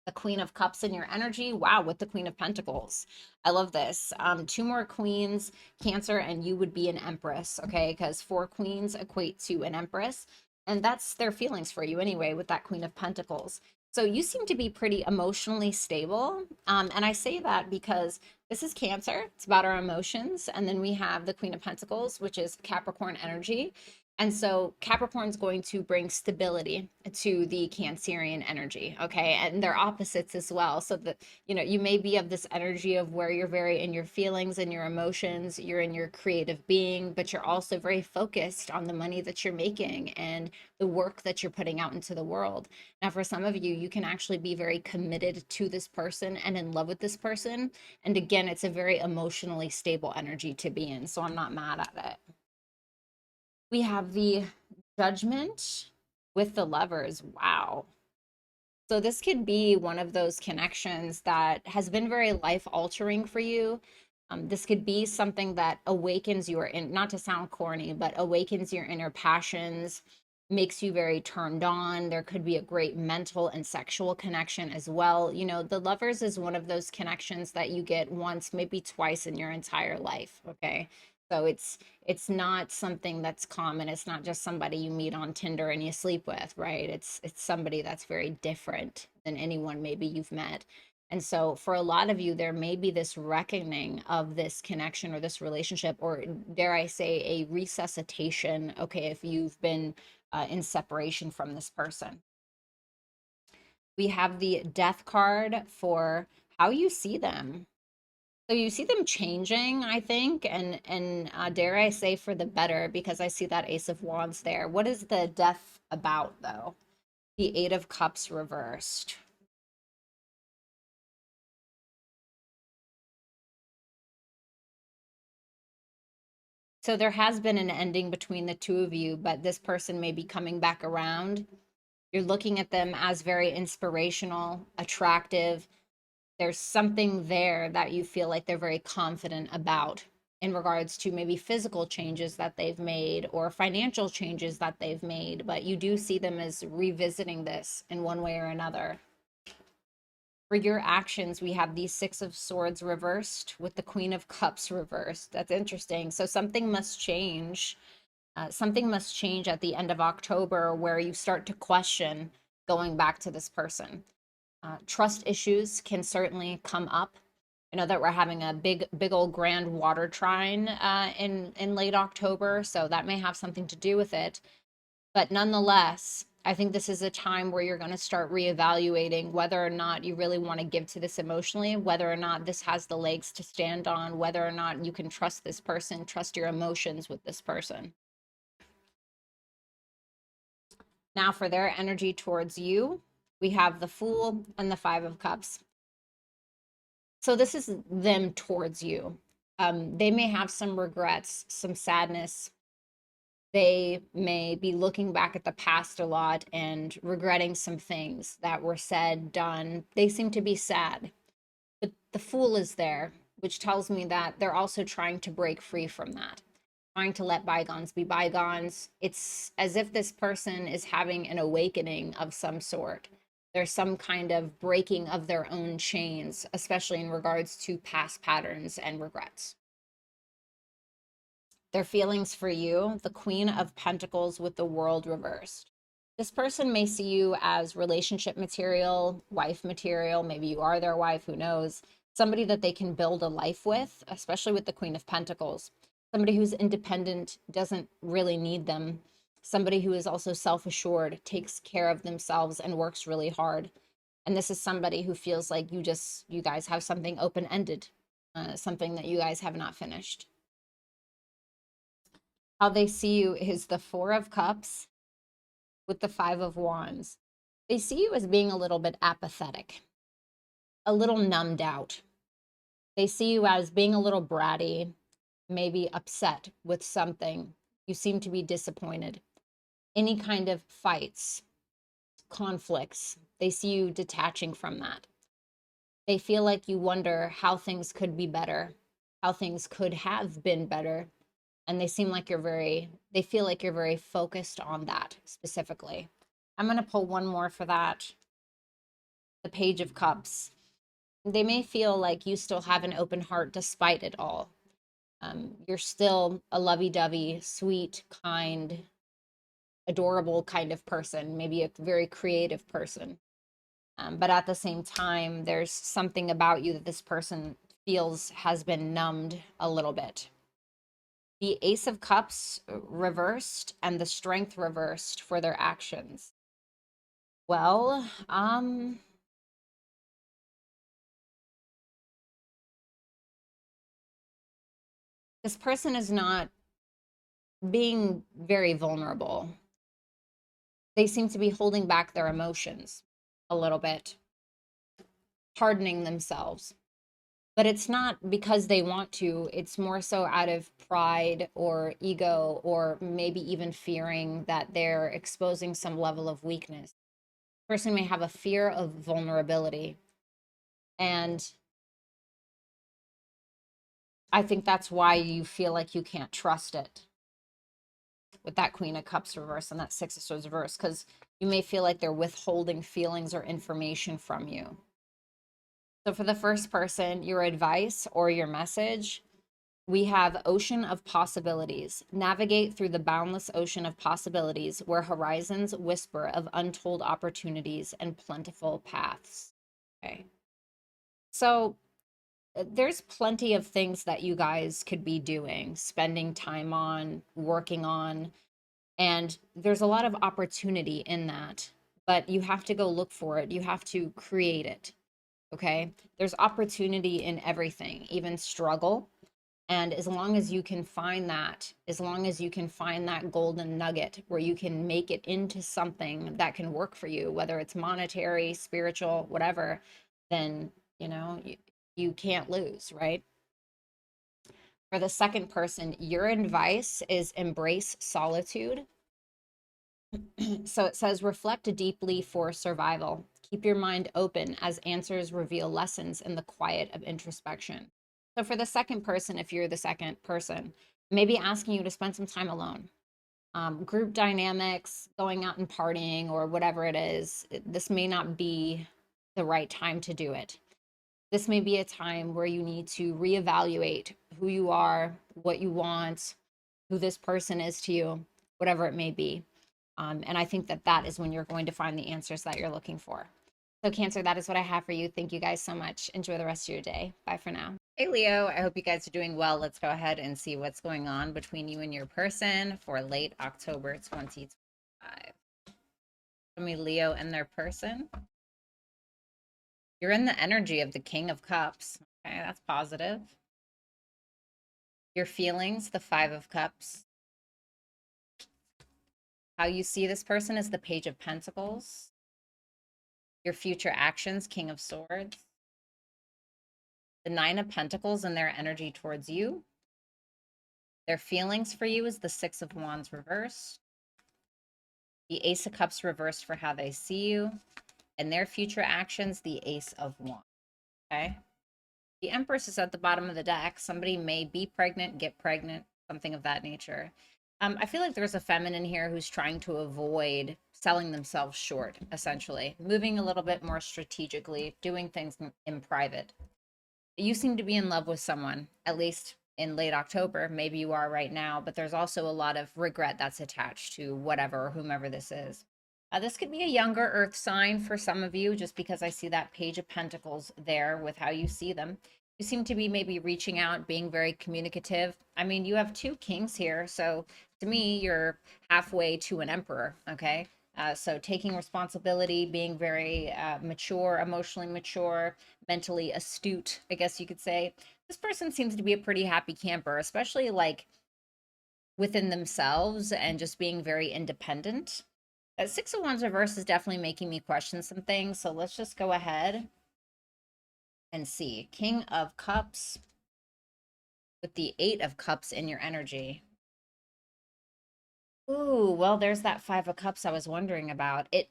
Speaker 1: The Queen of Cups in your energy. Wow, with the Queen of Pentacles. I love this. Two more queens, Cancer, and you would be an Empress, okay? Because four queens equate to an Empress. And that's their feelings for you anyway with that Queen of Pentacles. So you seem to be pretty emotionally stable. And I say that because this is Cancer. It's about our emotions. And then we have the Queen of Pentacles, which is Capricorn energy. And so Capricorn's going to bring stability to the Cancerian energy, okay? And they're opposites as well. So that, you know, you may be of this energy of where you're very in your feelings and your emotions, you're in your creative being, but you're also very focused on the money that you're making and the work that you're putting out into the world. Now, for some of you, you can actually be very committed to this person and in love with this person. And again, it's a very emotionally stable energy to be in. So I'm not mad at it. We have the Judgment with the Lovers. Wow. So this could be one of those connections that has been very life altering for you. This could be something that awakens your, not to sound corny, but awakens your inner passions, makes you very turned on. There could be a great mental and sexual connection as well. You know, the lovers is one of those connections that you get once, maybe twice in your entire life. Okay. So it's not something that's common. It's not just somebody you meet on Tinder and you sleep with, right? It's somebody that's very different than anyone maybe you've met. And so for a lot of you, there may be this reckoning of this connection or this relationship, or dare I say, a resuscitation. Okay, if you've been in separation from this person. We have the death card for how you see them. So you see them changing, I think, and dare I say for the better, because I see that Ace of Wands there. What is the death about, though? The Eight of Cups reversed. So there has been an ending between the two of you, but this person may be coming back around. You're looking at them as very inspirational, attractive. There's something there that you feel like they're very confident about in regards to maybe physical changes that they've made or financial changes that they've made, but you do see them as revisiting this in one way or another. For your actions, we have the Six of Swords reversed with the Queen of Cups reversed. That's interesting. So something must change. Something must change at the end of October where you start to question going back to this person. Trust issues can certainly come up. I know that we're having a big old grand water trine in late October, so that may have something to do with it. But nonetheless, I think this is a time where you're going to start reevaluating whether or not you really want to give to this emotionally, whether or not this has the legs to stand on, whether or not you can trust this person, trust your emotions with this person. Now for their energy towards you, we have the Fool and the Five of Cups. So this is them towards you. They may have some regrets, some sadness. They may be looking back at the past a lot and regretting some things that were said, done. They seem to be sad. But the Fool is there, which tells me that they're also trying to break free from that, trying to let bygones be bygones. It's as if this person is having an awakening of some sort. There's some kind of breaking of their own chains, especially in regards to past patterns and regrets. Their feelings for you, the Queen of Pentacles with the World reversed. This person may see you as relationship material, wife material. Maybe you are their wife, who knows? Somebody that they can build a life with, especially with the Queen of Pentacles. Somebody who's independent, doesn't really need them. Somebody who is also self-assured, takes care of themselves and works really hard. And this is somebody who feels like you guys have something open-ended, something that you guys have not finished. How they see you is the Four of Cups with the Five of Wands. They see you as being a little bit apathetic, a little numbed out. They see you as being a little bratty, maybe upset with something. You seem to be disappointed. Any kind of fights, conflicts, they see you detaching from that. They feel like you wonder how things could be better, how things could have been better. And they feel like you're very focused on that specifically. I'm going to pull one more for that. The Page of Cups. They may feel like you still have an open heart despite it all. You're still a lovey-dovey, sweet, kind, adorable kind of person, maybe a very creative person. But at the same time, there's something about you that this person feels has been numbed a little bit. The Ace of Cups reversed and the Strength reversed for their actions. Well, this person is not being very vulnerable. They seem to be holding back their emotions a little bit, hardening themselves. But it's not because they want to, it's more so out of pride or ego, or maybe even fearing that they're exposing some level of weakness. Person may have a fear of vulnerability, and I think that's why you feel like you can't trust it with that Queen of Cups reverse and that Six of Swords reverse, because you may feel like they're withholding feelings or information from you. So for the first person, your advice or your message, we have ocean of possibilities. Navigate through the boundless ocean of possibilities where horizons whisper of untold opportunities and plentiful paths. Okay. So there's plenty of things that you guys could be doing, spending time on, working on, and there's a lot of opportunity in that, but you have to go look for it. You have to create it. Okay. There's opportunity in everything, even struggle. And as long as you can find that, as long as you can find that golden nugget where you can make it into something that can work for you, whether it's monetary, spiritual, whatever, then, you can't lose, right? For the second person, your advice is embrace solitude. So it says reflect deeply for survival. Keep your mind open as answers reveal lessons in the quiet of introspection. So for the second person, if you're the second person, maybe asking you to spend some time alone. Group dynamics, going out and partying or whatever it is, this may not be the right time to do it. This may be a time where you need to reevaluate who you are, what you want, who this person is to you, whatever it may be. And I think that that is when you're going to find the answers that you're looking for. So Cancer, that is what I have for you. Thank you guys so much. Enjoy the rest of your day. Bye for now. Hey Leo, I hope you guys are doing well. Let's go ahead and see what's going on between you and your person for late October 2025. Show me Leo and their person. You're in the energy of the King of Cups. Okay, that's positive. Your feelings, the Five of Cups. How you see this person is the Page of Pentacles. Your future actions, King of Swords. The Nine of Pentacles and their energy towards you. Their feelings for you is the Six of Wands reversed. The Ace of Cups reversed for how they see you. And their future actions, the Ace of Wands. Okay? The Empress is at the bottom of the deck. Somebody may be pregnant, get pregnant, something of that nature. I feel like there's a feminine here who's trying to avoid selling themselves short, essentially. Moving a little bit more strategically, doing things in private. You seem to be in love with someone, at least in late October. Maybe you are right now, but there's also a lot of regret that's attached to whatever or whomever this is. This could be a younger earth sign for some of you, just because I see that Page of Pentacles there with how you see them. You seem to be maybe reaching out, being very communicative. I mean, you have two kings here, so to me, you're halfway to an emperor, okay? So taking responsibility, being very mature, emotionally mature, mentally astute, I guess you could say. This person seems to be a pretty happy camper, especially like within themselves and just being very independent. Six of Wands reverse is definitely making me question some things. So let's just go ahead and see. King of Cups with the Eight of Cups in your energy. Ooh, well, there's that Five of Cups I was wondering about. It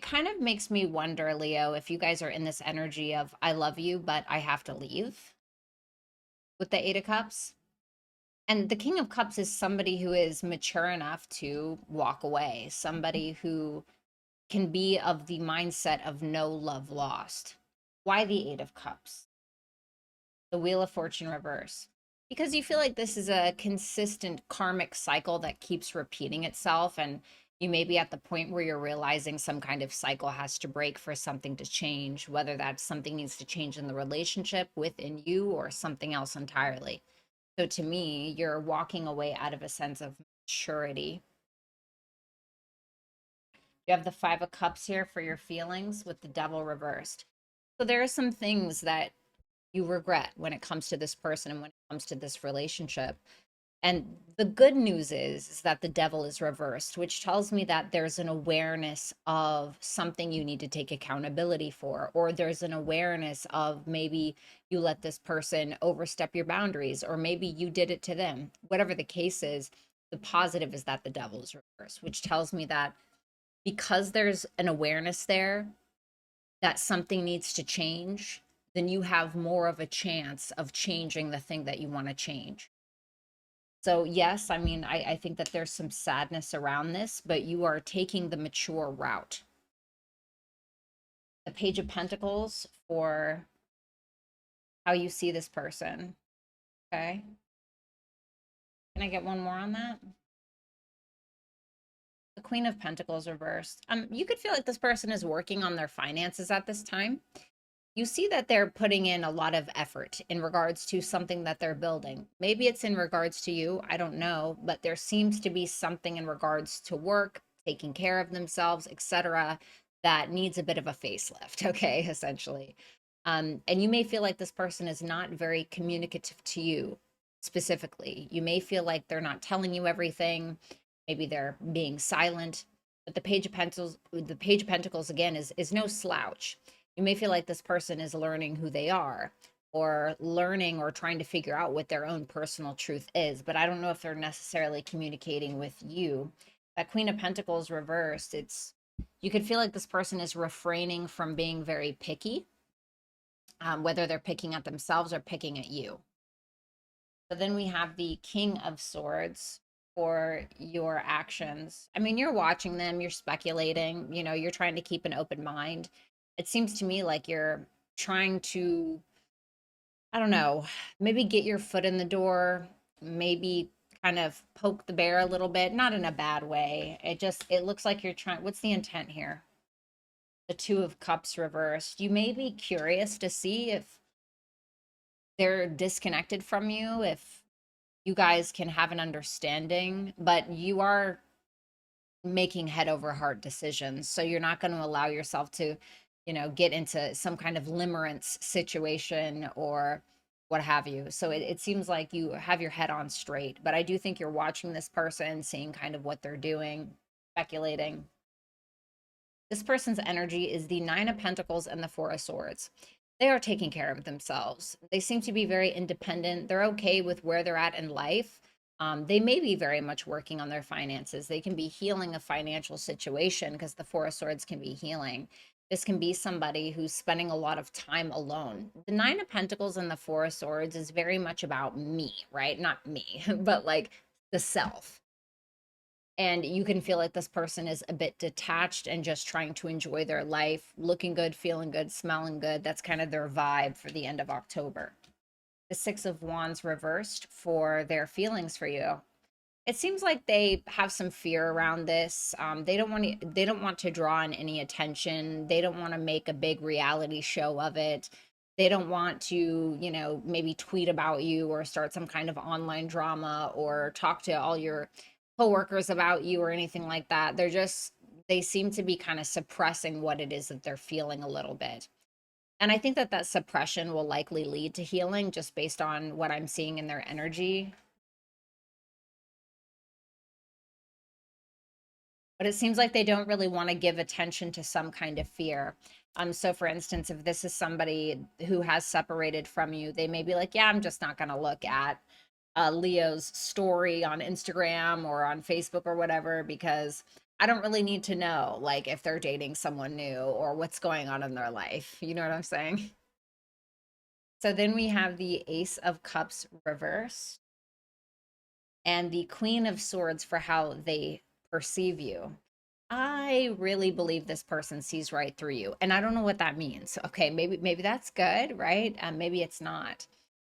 Speaker 1: kind of makes me wonder, Leo, if you guys are in this energy of I love you, but I have to leave with the Eight of Cups. And the King of Cups is somebody who is mature enough to walk away, somebody who can be of the mindset of no love lost. Why the Eight of Cups? The Wheel of Fortune reverse. Because you feel like this is a consistent karmic cycle that keeps repeating itself, and you may be at the point where you're realizing some kind of cycle has to break for something to change, whether that's something needs to change in the relationship within you or something else entirely. So to me, you're walking away out of a sense of maturity. You have the Five of Cups here for your feelings with the Devil reversed. So there are some things that you regret when it comes to this person and when it comes to this relationship. And the good news is that the Devil is reversed, which tells me that there's an awareness of something you need to take accountability for, or there's an awareness of maybe you let this person overstep your boundaries, or maybe you did it to them. Whatever the case is, the positive is that the Devil is reversed, which tells me that because there's an awareness there that something needs to change, then you have more of a chance of changing the thing that you want to change. So yes, I mean, I think that there's some sadness around this, but you are taking the mature route. The Page of Pentacles for how you see this person. Okay. Can I get one more on that? The Queen of Pentacles reversed. You could feel like this person is working on their finances at this time. You see that they're putting in a lot of effort in regards to something that they're building. Maybe it's in regards to you, I don't know, but there seems to be something in regards to work, taking care of themselves, etc., that needs a bit of a facelift, okay, essentially. And you may feel like this person is not very communicative to you specifically. You may feel like they're not telling you everything. Maybe they're being silent. But the Page of Pentacles again is no slouch. You may feel like this person is learning who they are, or learning or trying to figure out what their own personal truth is, but I don't know if they're necessarily communicating with you. That Queen of Pentacles reversed, you could feel like this person is refraining from being very picky, whether they're picking at themselves or picking at you. But then we have the King of Swords for your actions. I mean, you're watching them, you're speculating, you're trying to keep an open mind. It seems to me like you're trying to, I don't know, maybe get your foot in the door, maybe kind of poke the bear a little bit, not in a bad way. It looks like you're trying, what's the intent here? The Two of Cups reversed. You may be curious to see if they're disconnected from you, if you guys can have an understanding, but you are making head over heart decisions. So you're not going to allow yourself to, get into some kind of limerence situation or what have you. So it seems like you have your head on straight, but I do think you're watching this person, seeing kind of what they're doing, speculating. This person's energy is the Nine of Pentacles and the Four of Swords. They are taking care of themselves. They seem to be very independent. They're okay with where they're at in life. They may be very much working on their finances. They can be healing a financial situation because the Four of Swords can be healing. This can be somebody who's spending a lot of time alone. The Nine of Pentacles and the Four of Swords is very much about me, right? Not me, but like the self. And you can feel like this person is a bit detached and just trying to enjoy their life, looking good, feeling good, smelling good. That's kind of their vibe for the end of October. The Six of Wands reversed for their feelings for you. It seems like they have some fear around this. They don't want to draw in any attention. They don't want to make a big reality show of it. They don't want to, maybe tweet about you or start some kind of online drama or talk to all your coworkers about you or anything like that. They seem to be kind of suppressing what it is that they're feeling a little bit. And I think that suppression will likely lead to healing just based on what I'm seeing in their energy. But it seems like they don't really want to give attention to some kind of fear. So for instance, if this is somebody who has separated from you, they may be like, yeah, I'm just not going to look at Leo's story on Instagram or on Facebook or whatever, because I don't really need to know, like, if they're dating someone new or what's going on in their life. You know what I'm saying? So then we have the Ace of Cups reversed and the Queen of Swords for how they perceive you. I really believe this person sees right through you. And I don't know what that means. Okay, maybe that's good, right? Maybe it's not.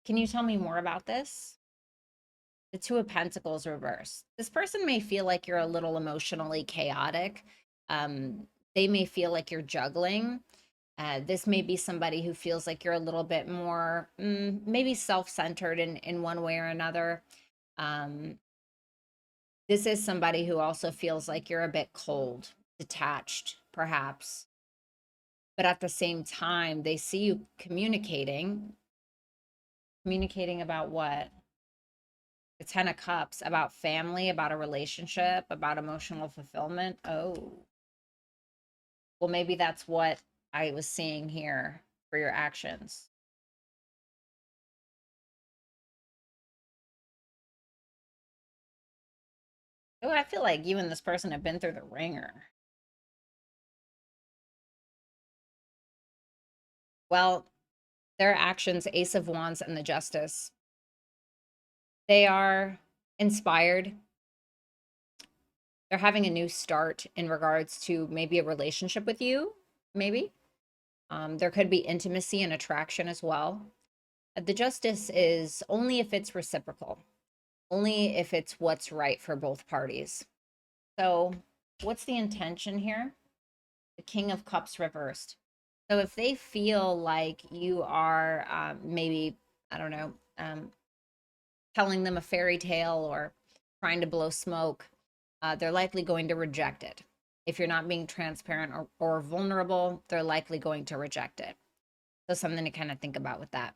Speaker 1: Can you tell me more about this? The Two of Pentacles reversed. This person may feel like you're a little emotionally chaotic. They may feel like you're juggling. This may be somebody who feels like you're a little bit more maybe self-centered in one way or another. This is somebody who also feels like you're a bit cold, detached, perhaps. But at the same time, they see you communicating. Communicating about what? The Ten of Cups, about family, about a relationship, about emotional fulfillment. Oh, well, maybe that's what I was seeing here for your actions. Oh, I feel like you and this person have been through the ringer. Well, Their actions, Ace of Wands and the Justice, they are inspired. They're having a new start in regards to maybe a relationship with you, maybe. There could be intimacy and attraction as well. The Justice is only if it's reciprocal, only if it's what's right for both parties. So, what's the intention here? The King of Cups reversed. So, if they feel like you are maybe, I don't know, telling them a fairy tale or trying to blow smoke, they're likely going to reject it. If you're not being transparent or vulnerable, they're likely going to reject it. So, something to kind of think about with that.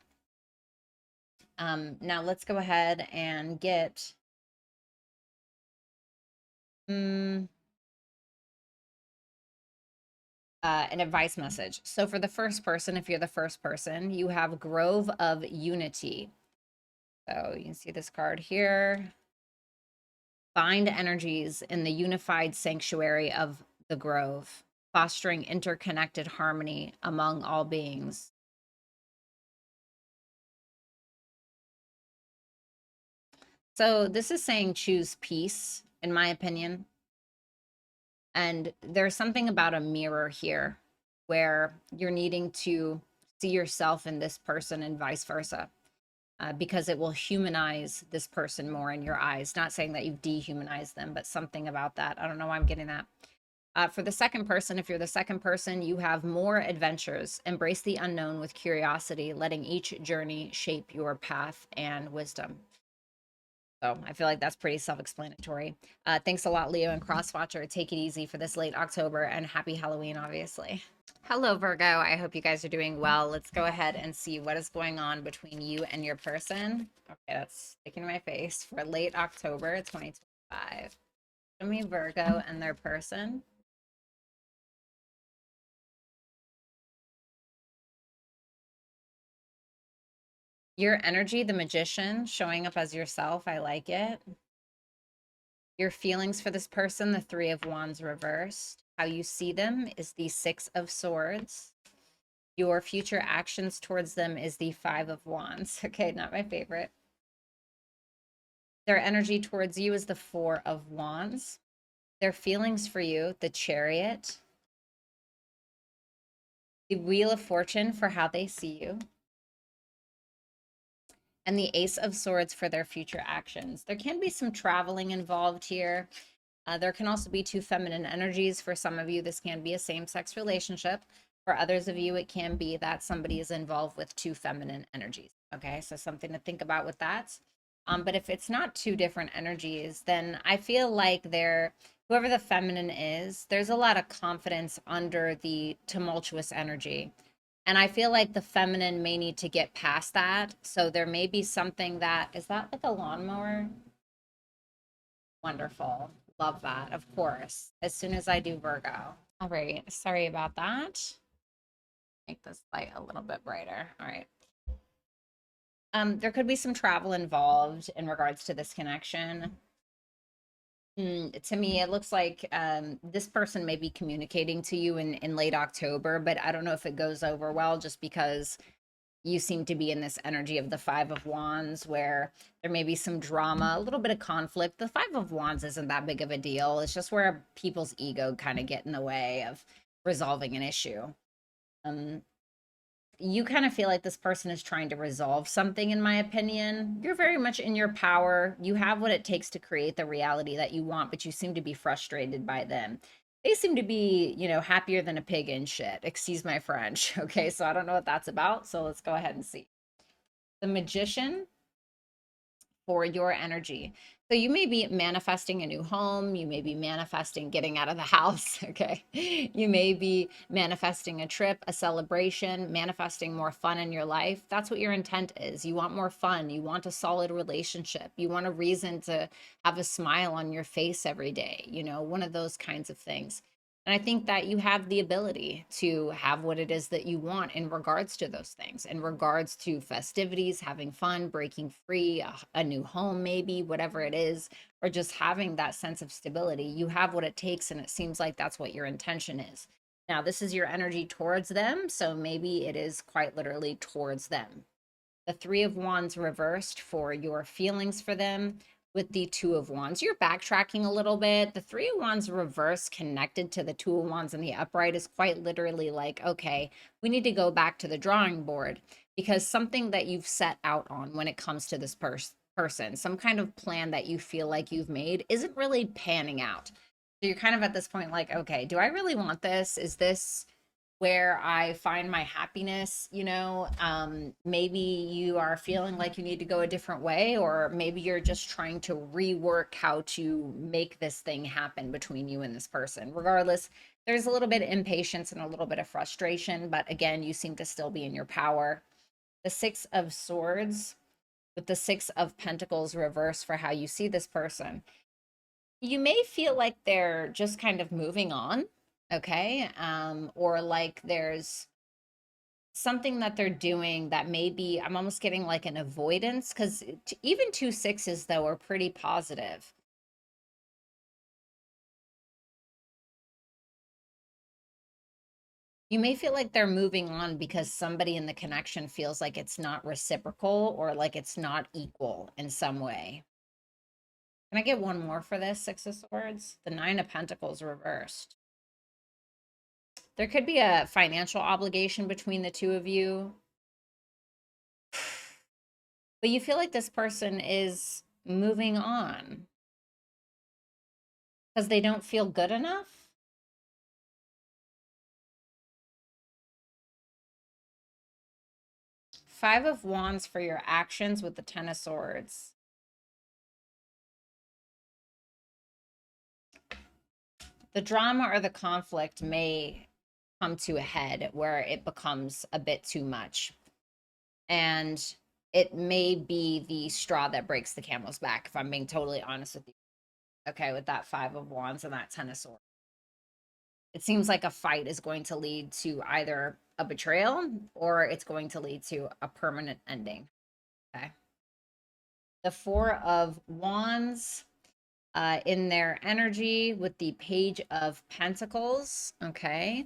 Speaker 1: Now, let's go ahead and get an advice message. So, for the first person, if you're the first person, you have Grove of Unity. So, you can see this card here. Find energies in the unified sanctuary of the grove, fostering interconnected harmony among all beings. So this is saying choose peace, in my opinion. And there's something about a mirror here where you're needing to see yourself in this person and vice versa. Because it will humanize this person more in your eyes. Not saying that you've dehumanized them, but something about that. I don't know why I'm getting that. For the second person, if you're the second person, you have more adventures. Embrace the unknown with curiosity, letting each journey shape your path and wisdom. So I feel like that's pretty self-explanatory. Thanks a lot, Leo and Crosswatcher. Take it easy for this late October, and happy Halloween, obviously. Hello, Virgo. I hope you guys are doing well. Let's go ahead and see what is going on between you and your person. Okay, that's sticking to my face for late October 2025. Show me Virgo and their person. Your energy, the Magician, showing up as yourself. I like it. Your feelings for this person, the Three of Wands reversed. How you see them is the Six of Swords. Your future actions towards them is the Five of Wands. Okay, not my favorite. Their energy towards you is the Four of Wands. Their feelings for you, the Chariot. The Wheel of Fortune for how they see you. And the Ace of Swords for their future actions. There can be some traveling involved here. There can also be two feminine energies. For some of you, this can be a same-sex relationship. For others of you, it can be that somebody is involved with two feminine energies. Okay, so something to think about with that. But if it's not two different energies, then I feel like whoever the feminine is, there's a lot of confidence under the tumultuous energy. And I feel like the feminine may need to get past that. So there may be something is that like a lawnmower? Wonderful. Love that, of course. As soon as I do Virgo. All right. Sorry about that. Make this light a little bit brighter. All right. There could be some travel involved in regards to this connection. To me, it looks like this person may be communicating to you in late October, but I don't know if it goes over well just because you seem to be in this energy of the Five of Wands where there may be some drama, a little bit of conflict. The Five of Wands isn't that big of a deal. It's just where people's ego kind of get in the way of resolving an issue. You kind of feel like this person is trying to resolve something, in my opinion. You're very much in your power. You have what it takes to create the reality that you want, but you seem to be frustrated by them. They seem to be, happier than a pig in shit. Excuse my French. Okay, so I don't know what that's about. So let's go ahead and see. The Magician for your energy. So you may be manifesting a new home. You may be manifesting getting out of the house. Okay. You may be manifesting a trip, a celebration, manifesting more fun in your life. That's what your intent is. You want more fun. You want a solid relationship. You want a reason to have a smile on your face every day. One of those kinds of things. And I think that you have the ability to have what it is that you want in regards to those things, in regards to festivities, having fun, breaking free, a new home, maybe, whatever it is, or just having that sense of stability. You have what it takes, and it seems like that's what your intention is. Now, this is your energy towards them, so maybe it is quite literally towards them. The Three of Wands reversed for your feelings for them with the Two of Wands. You're backtracking a little bit. The Three of Wands reverse connected to the Two of Wands in the upright is quite literally like, okay, we need to go back to the drawing board because something that you've set out on when it comes to this person, some kind of plan that you feel like you've made isn't really panning out. So you're kind of at this point like, okay, do I really want this? Is this where I find my happiness? Maybe you are feeling like you need to go a different way, or maybe you're just trying to rework how to make this thing happen between you and this person. Regardless, there's a little bit of impatience and a little bit of frustration, but again, you seem to still be in your power. The Six of Swords with the Six of Pentacles reverse for how you see this person. You may feel like they're just kind of moving on, okay? Or like there's something that they're doing that maybe I'm almost getting like an avoidance, because even 2 6s though are pretty positive. You may feel like they're moving on because somebody in the connection feels like it's not reciprocal or like it's not equal in some way. Can I get one more for this, Six of Swords? The Nine of Pentacles reversed. There could be a financial obligation between the two of you, but you feel like this person is moving on because they don't feel good enough. Five of Wands for your actions with the Ten of Swords. The drama or the conflict may come to a head where it becomes a bit too much. And it may be the straw that breaks the camel's back, if I'm being totally honest with you. Okay, with that Five of Wands and that Ten of Swords. It seems like a fight is going to lead to either a betrayal or it's going to lead to a permanent ending. Okay. The Four of Wands in their energy with the Page of Pentacles. Okay.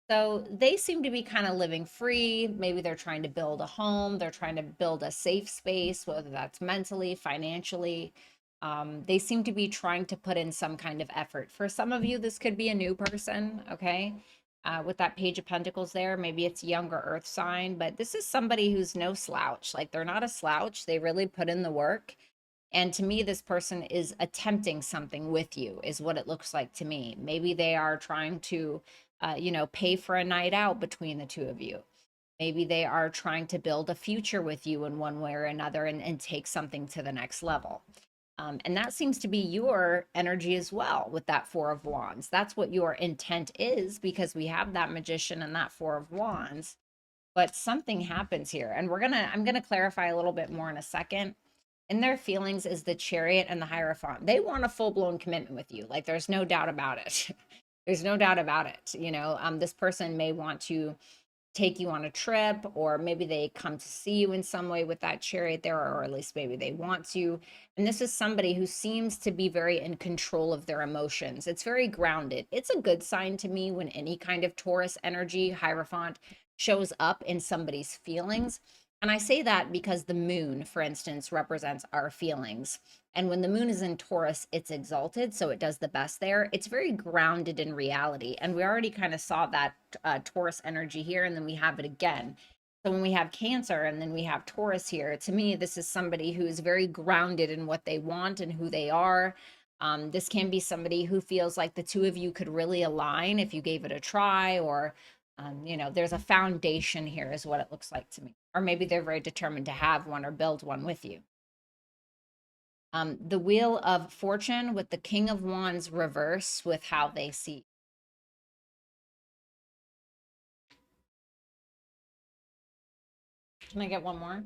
Speaker 1: So they seem to be kind of living free. Maybe they're trying to build a home. They're trying to build a safe space, whether that's mentally, financially. They seem to be trying to put in some kind of effort. For some of you, this could be a new person, okay? With that Page of Pentacles there, maybe it's a younger earth sign, but this is somebody who's no slouch. Like, they're not a slouch. They really put in the work. And to me, this person is attempting something with you, is what it looks like to me. Maybe they are trying to, pay for a night out between the two of you. Maybe they are trying to build a future with you in one way or another and take something to the next level. And that seems to be your energy as well with that Four of Wands. That's what your intent is, because we have that Magician and that Four of Wands. But something happens here. And I'm gonna clarify a little bit more in a second. In their feelings is the Chariot and the Hierophant. They want a full-blown commitment with you. Like, there's no doubt about it. There's no doubt about it. This person may want to take you on a trip, or maybe they come to see you in some way with that Chariot there, or at least maybe they want to. And this is somebody who seems to be very in control of their emotions. It's very grounded. It's a good sign to me when any kind of Taurus energy, Hierophant, shows up in somebody's feelings. And I say that because the moon, for instance, represents our feelings. And when the moon is in Taurus, it's exalted, so it does the best there. It's very grounded in reality. And we already kind of saw that Taurus energy here, and then we have it again. So when we have Cancer and then we have Taurus here, to me, this is somebody who is very grounded in what they want and who they are. This can be somebody who feels like the two of you could really align if you gave it a try, or there's a foundation here is what it looks like to me. Or maybe they're very determined to have one or build one with you. The Wheel of Fortune with the King of Wands reverse with how they see. Can I get one more?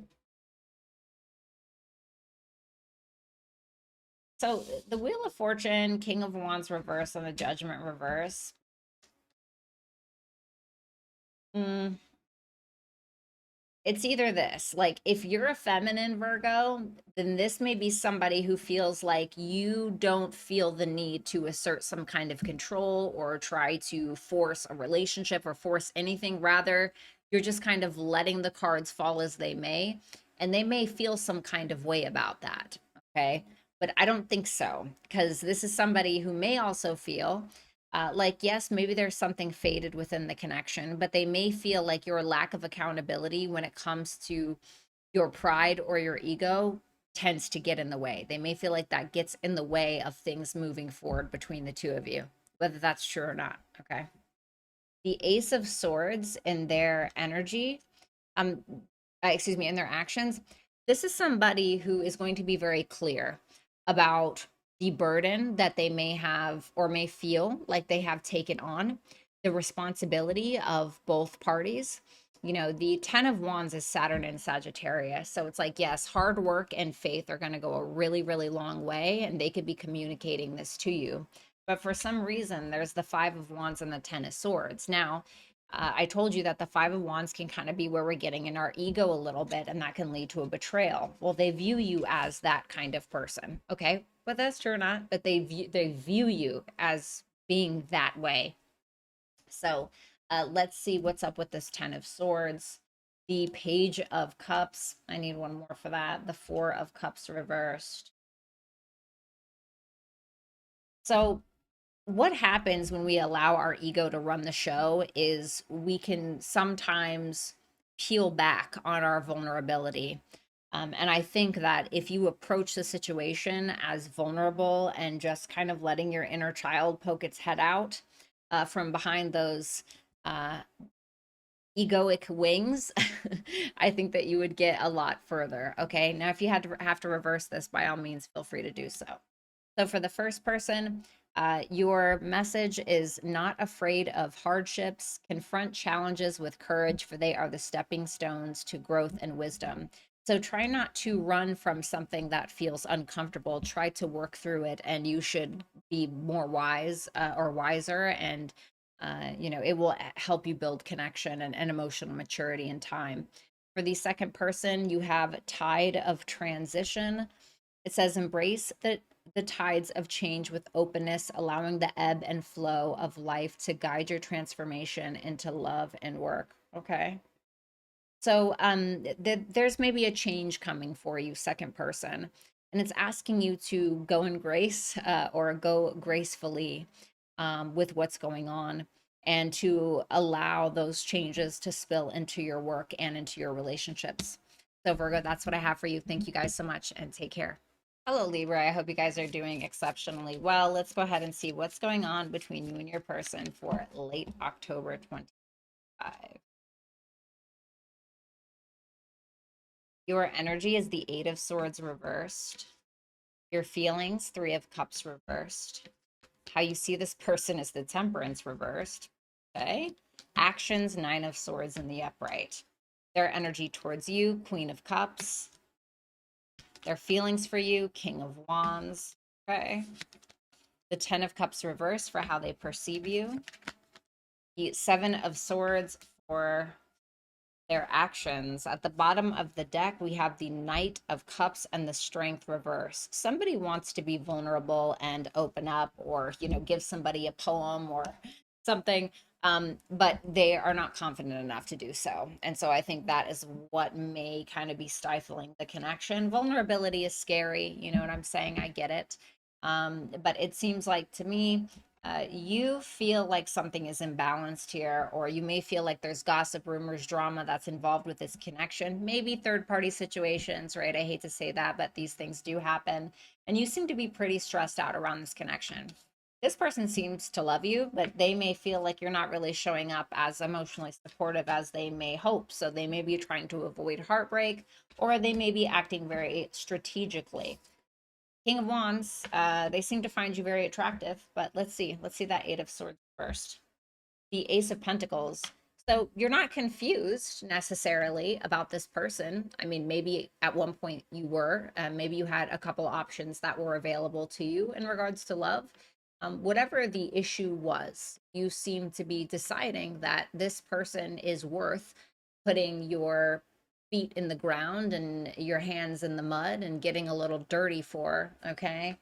Speaker 1: So the Wheel of Fortune, King of Wands reverse, and the Judgment reverse. It's either this, like if you're a feminine Virgo, then this may be somebody who feels like you don't feel the need to assert some kind of control or try to force a relationship or force anything. Rather, you're just kind of letting the cards fall as they may, and they may feel some kind of way about that. Okay. But I don't think so, because this is somebody who may also feel like, yes, maybe there's something faded within the connection, but they may feel like your lack of accountability when it comes to your pride or your ego tends to get in the way. They may feel like that gets in the way of things moving forward between the two of you, whether that's true or not. Okay. The Ace of Swords in their energy, um, excuse me, in their actions, this is somebody who is going to be very clear about the burden that they may have or may feel like they have taken on, the responsibility of both parties. You know, the 10 of Wands is Saturn and Sagittarius. So it's like, yes, hard work and faith are going to go a really, really long way, and they could be communicating this to you. But for some reason, there's the 5 of Wands and the 10 of Swords. Now, I told you that the 5 of Wands can kind of be where we're getting in our ego a little bit, and that can lead to a betrayal. Well, they view you as that kind of person, okay? But that's true or not, but they view you as being that way. So let's see what's up with this 10 of Swords. The Page of Cups. I need one more for that. The 4 of Cups reversed. So what happens when we allow our ego to run the show is we can sometimes peel back on our vulnerability. And I think that if you approach the situation as vulnerable and just kind of letting your inner child poke its head out from behind those uh, egoic wings, I think that you would get a lot further. Okay. Now, if you had to have to reverse this, by all means, feel free to do so. So for the first person, your message is not afraid of hardships, confront challenges with courage, for they are the stepping stones to growth and wisdom. So try not to run from something that feels uncomfortable. Try to work through it, and you should be more wise or wiser. And, it will help you build connection and emotional maturity in time. For the second person, you have tide of transition. It says embrace the tides of change with openness, allowing the ebb and flow of life to guide your transformation into love and work. Okay. So there's maybe a change coming for you, second person, and it's asking you to go in grace or go gracefully with what's going on, and to allow those changes to spill into your work and into your relationships. So Virgo, that's what I have for you. Thank you guys so much, and take care. Hello, Libra. I hope you guys are doing exceptionally well. Let's go ahead and see what's going on between you and your person for late October 25. Your energy is the 8 of Swords reversed. Your feelings, 3 of Cups reversed. How you see this person is the Temperance reversed. Okay. Actions, 9 of Swords in the upright. Their energy towards you, Queen of Cups. Their feelings for you, King of Wands. Okay. The 10 of Cups reversed for how they perceive you. The 7 of Swords for their actions. At the bottom of the deck, we have the Knight of Cups and the Strength reverse. Somebody wants to be vulnerable and open up, or, give somebody a poem or something, but they are not confident enough to do so. And so I think that is what may kind of be stifling the connection. Vulnerability is scary. You know what I'm saying? I get it. But it seems like to me, you feel like something is imbalanced here, or you may feel like there's gossip, rumors, drama that's involved with this connection, maybe third party situations, right? I hate to say that, but these things do happen. And you seem to be pretty stressed out around this connection. This person seems to love you, but they may feel like you're not really showing up as emotionally supportive as they may hope. So they may be trying to avoid heartbreak, or they may be acting very strategically. King of Wands, they seem to find you very attractive, but let's see. Let's see that 8 of Swords first. The Ace of Pentacles. So you're not confused necessarily about this person. I mean, maybe at one point you were. Maybe you had a couple options that were available to you in regards to love. Whatever the issue was, you seem to be deciding that this person is worth putting your feet in the ground and your hands in the mud and getting a little dirty for, okay?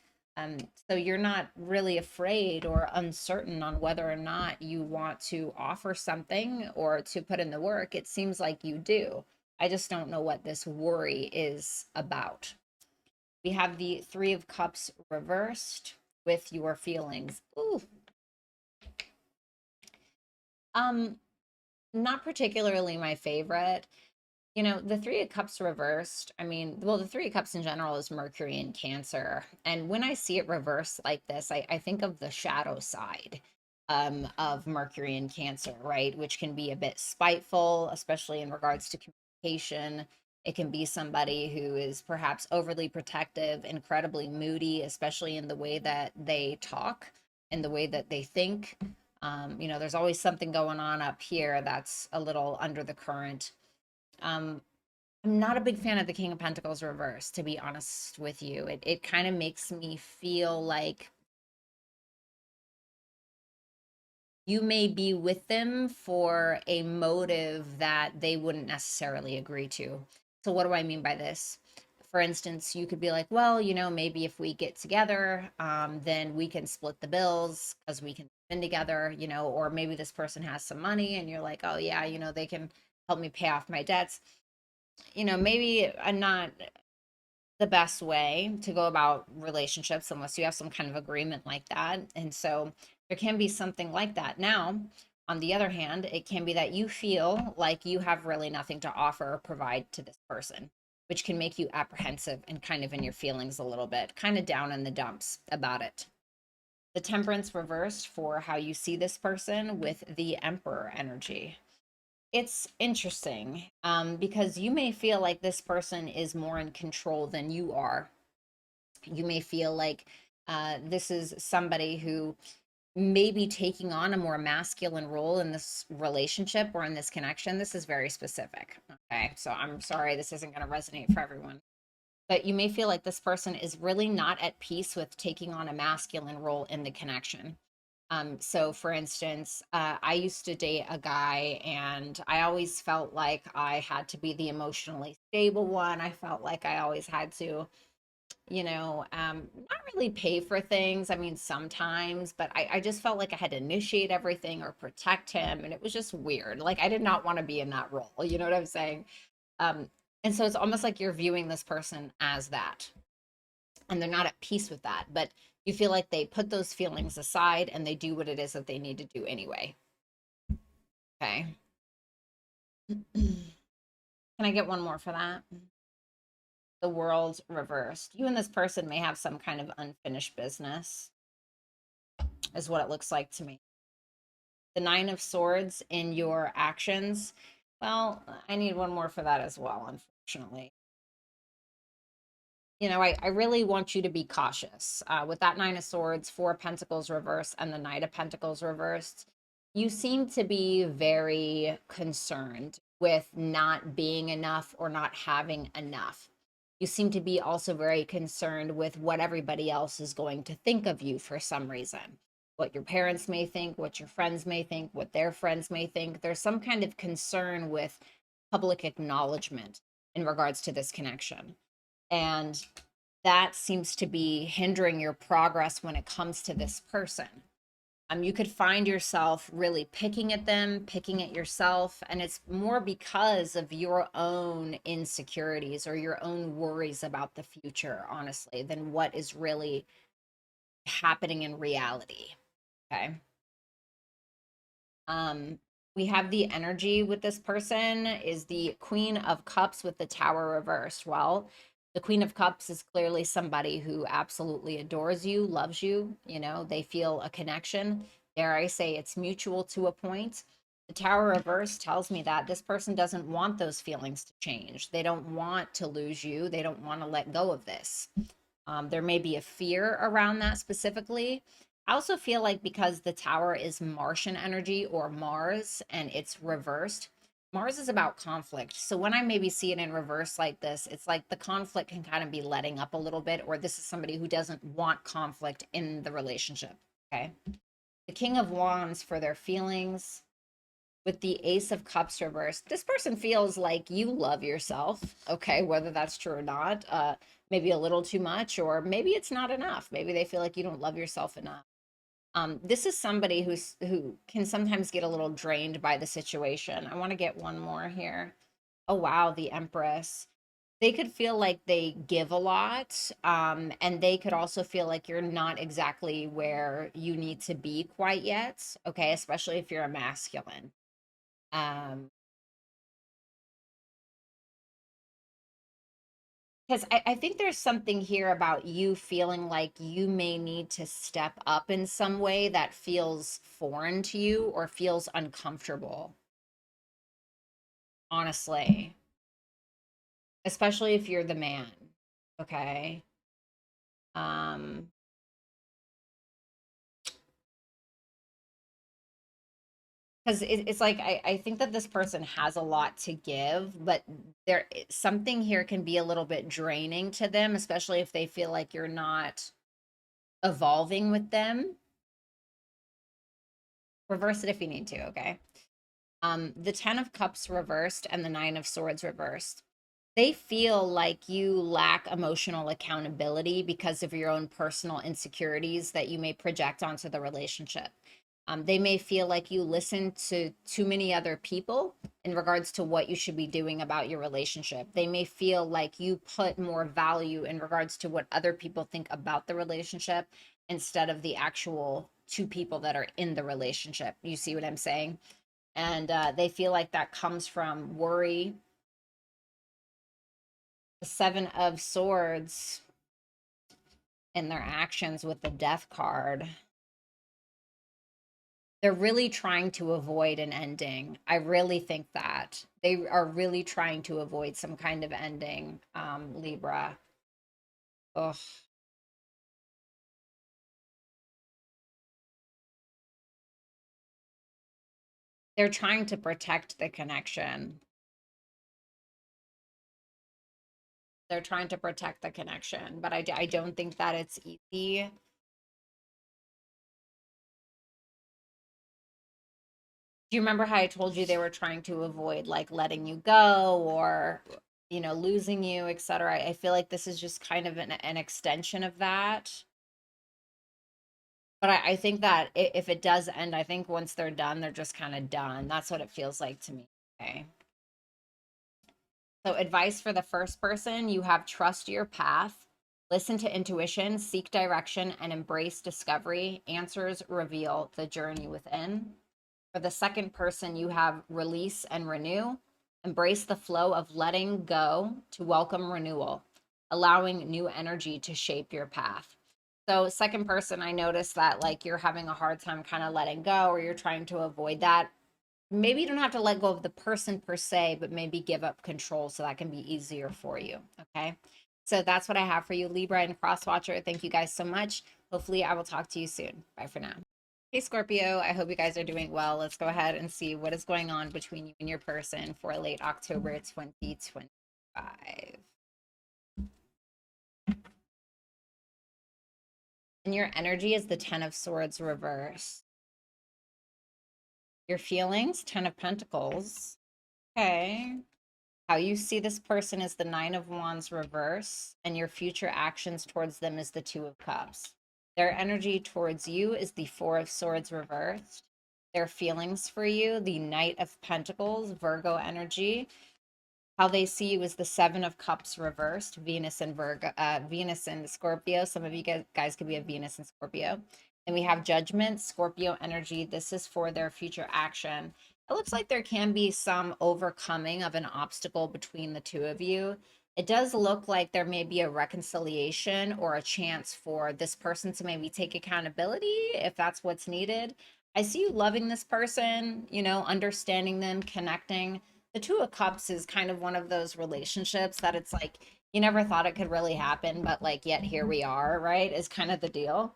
Speaker 1: So you're not really afraid or uncertain on whether or not you want to offer something or to put in the work. It seems like you do. I just don't know what this worry is about. We have the Three of Cups reversed with your feelings. Ooh. Not particularly my favorite. You know, the Three of Cups reversed, I mean, well, the Three of Cups in general is Mercury in Cancer. And when I see it reversed like this, I think of the shadow side of Mercury in Cancer, right? Which can be a bit spiteful, especially in regards to communication. It can be somebody who is perhaps overly protective, incredibly moody, especially in the way that they talk and the way that they think. You know, there's always something going on up here that's a little under the current. um, I'm not a big fan of the King of Pentacles reverse, to be honest with you. It kind of makes me feel like you may be with them for a motive that they wouldn't necessarily agree to. So what do I mean by this? For instance, you could be like, well, you know, maybe if we get together, then we can split the bills because we can spend together, you know, or maybe this person has some money and you're like, oh yeah, you know, they can help me pay off my debts. You know, maybe not the best way to go about relationships unless you have some kind of agreement like that. And so there can be something like that. Now, on the other hand, it can be that you feel like you have really nothing to offer or provide to this person, which can make you apprehensive and kind of in your feelings a little bit, kind of down in the dumps about it. The Temperance reversed for how you see this person with the Emperor energy. It's interesting, because you may feel like this person is more in control than you are. You may feel like this is somebody who may be taking on a more masculine role in this relationship or in this connection. This is very specific. Okay. So I'm sorry, this isn't going to resonate for everyone. But you may feel like this person is really not at peace with taking on a masculine role in the connection. So for instance, I used to date a guy and I always felt like I had to be the emotionally stable one. I felt like I always had to, you know, not really pay for things. I mean, sometimes, but I just felt like I had to initiate everything or protect him. And it was just weird. Like I did not want to be in that role. You know what I'm saying? Um, and so it's almost like you're viewing this person as that and they're not at peace with that, but you feel like they put those feelings aside and they do what it is that they need to do anyway. Okay. Can I get one more for that? The World reversed. You and this person may have some kind of unfinished business, is what it looks like to me. The Nine of Swords in your actions. Well, I need one more for that as well, unfortunately. You know, I really want you to be cautious. With that Nine of Swords, Four of Pentacles reversed, and the Knight of Pentacles reversed, you seem to be very concerned with not being enough or not having enough. You seem to be also very concerned with what everybody else is going to think of you for some reason. What your parents may think, what your friends may think, what their friends may think. There's some kind of concern with public acknowledgement in regards to this connection. And that seems to be hindering your progress when it comes to this person. You could find yourself really picking at them, picking at yourself, and it's more because of your own insecurities or your own worries about the future, honestly, than what is really happening in reality. Okay. We have the energy with this person is the Queen of Cups with the Tower reversed. Well, the Queen of Cups is clearly somebody who absolutely adores you, loves you. You know, they feel a connection. Dare I say it's mutual to a point. The Tower reverse tells me that this person doesn't want those feelings to change. They don't want to lose you. They don't want to let go of this. There may be a fear around that specifically. I also feel like because the Tower is Martian energy or Mars and it's reversed, Mars is about conflict. So when I maybe see it in reverse like this, it's like the conflict can kind of be letting up a little bit, or this is somebody who doesn't want conflict in the relationship. Okay. The King of Wands for their feelings. with the Ace of Cups reversed, this person feels like you love yourself, okay, whether that's true or not. Maybe a little too much, or maybe it's not enough. Maybe they feel like you don't love yourself enough. This is somebody who can sometimes get a little drained by the situation. I want to get one more here. Oh wow, the Empress. They could feel like they give a lot, and they could also feel like you're not exactly where you need to be quite yet. Okay, especially if you're a masculine. Um, because I think there's something here about you feeling like you may need to step up in some way that feels foreign to you or feels uncomfortable, honestly, especially if you're the man. Okay. Um, because it's like I think that this person has a lot to give, but something here can be a little bit draining to them, especially if they feel like you're not evolving with them. Reverse it if you need to, okay? The 10 of Cups reversed and the 9 of Swords reversed. They feel like you lack emotional accountability because of your own personal insecurities that you may project onto the relationship. They may feel like you listen to too many other people in regards to what you should be doing about your relationship. They may feel like you put more value in regards to what other people think about the relationship instead of the actual two people that are in the relationship. You see what I'm saying? And they feel like that comes from worry. The 7 of Swords in their actions with the Death card, they're really trying to avoid an ending. I really think that they are really trying to avoid some kind of ending. Libra. Ugh. They're trying to protect the connection. They're trying to protect the connection, but I don't think that it's easy. Do you remember how I told you they were trying to avoid like letting you go or losing you, etc.? I feel like this is just kind of an extension of that. But I think that if it does end, I think once they're done, they're just kind of done. That's what it feels like to me. Okay. So, advice for the first person, you have trust your path, listen to intuition, seek direction, and embrace discovery. Answers reveal the journey within. For the second person, you have release and renew. Embrace the flow of letting go to welcome renewal, allowing new energy to shape your path. So, second person, I noticed that like you're having a hard time kind of letting go or you're trying to avoid that. Maybe you don't have to let go of the person per se, but maybe give up control so that can be easier for you. Okay. So, that's what I have for you, Libra and Crosswatcher. Thank you guys so much. Hopefully, I will talk to you soon. Bye for now. Hey Scorpio, I hope you guys are doing well. Let's go ahead and see what is going on between you and your person for late October 2025. And your energy is the 10 of Swords reverse. Your feelings, 10 of Pentacles. Okay. How you see this person is the 9 of Wands reverse, and your future actions towards them is the 2 of Cups. Their energy towards you is the 4 of Swords reversed. Their feelings for you, the Knight of Pentacles, Virgo energy. How they see you is the 7 of Cups reversed, Venus and Virgo, Venus and Scorpio. Some of you guys could be a Venus and Scorpio. And we have Judgment, Scorpio energy. This is for their future action. It looks like there can be some overcoming of an obstacle between the two of you. It does look like there may be a reconciliation or a chance for this person to maybe take accountability if that's what's needed. I see you loving this person, understanding them, connecting. The 2 of Cups is kind of one of those relationships that it's like you never thought it could really happen, but like yet here we are, right? Is kind of the deal.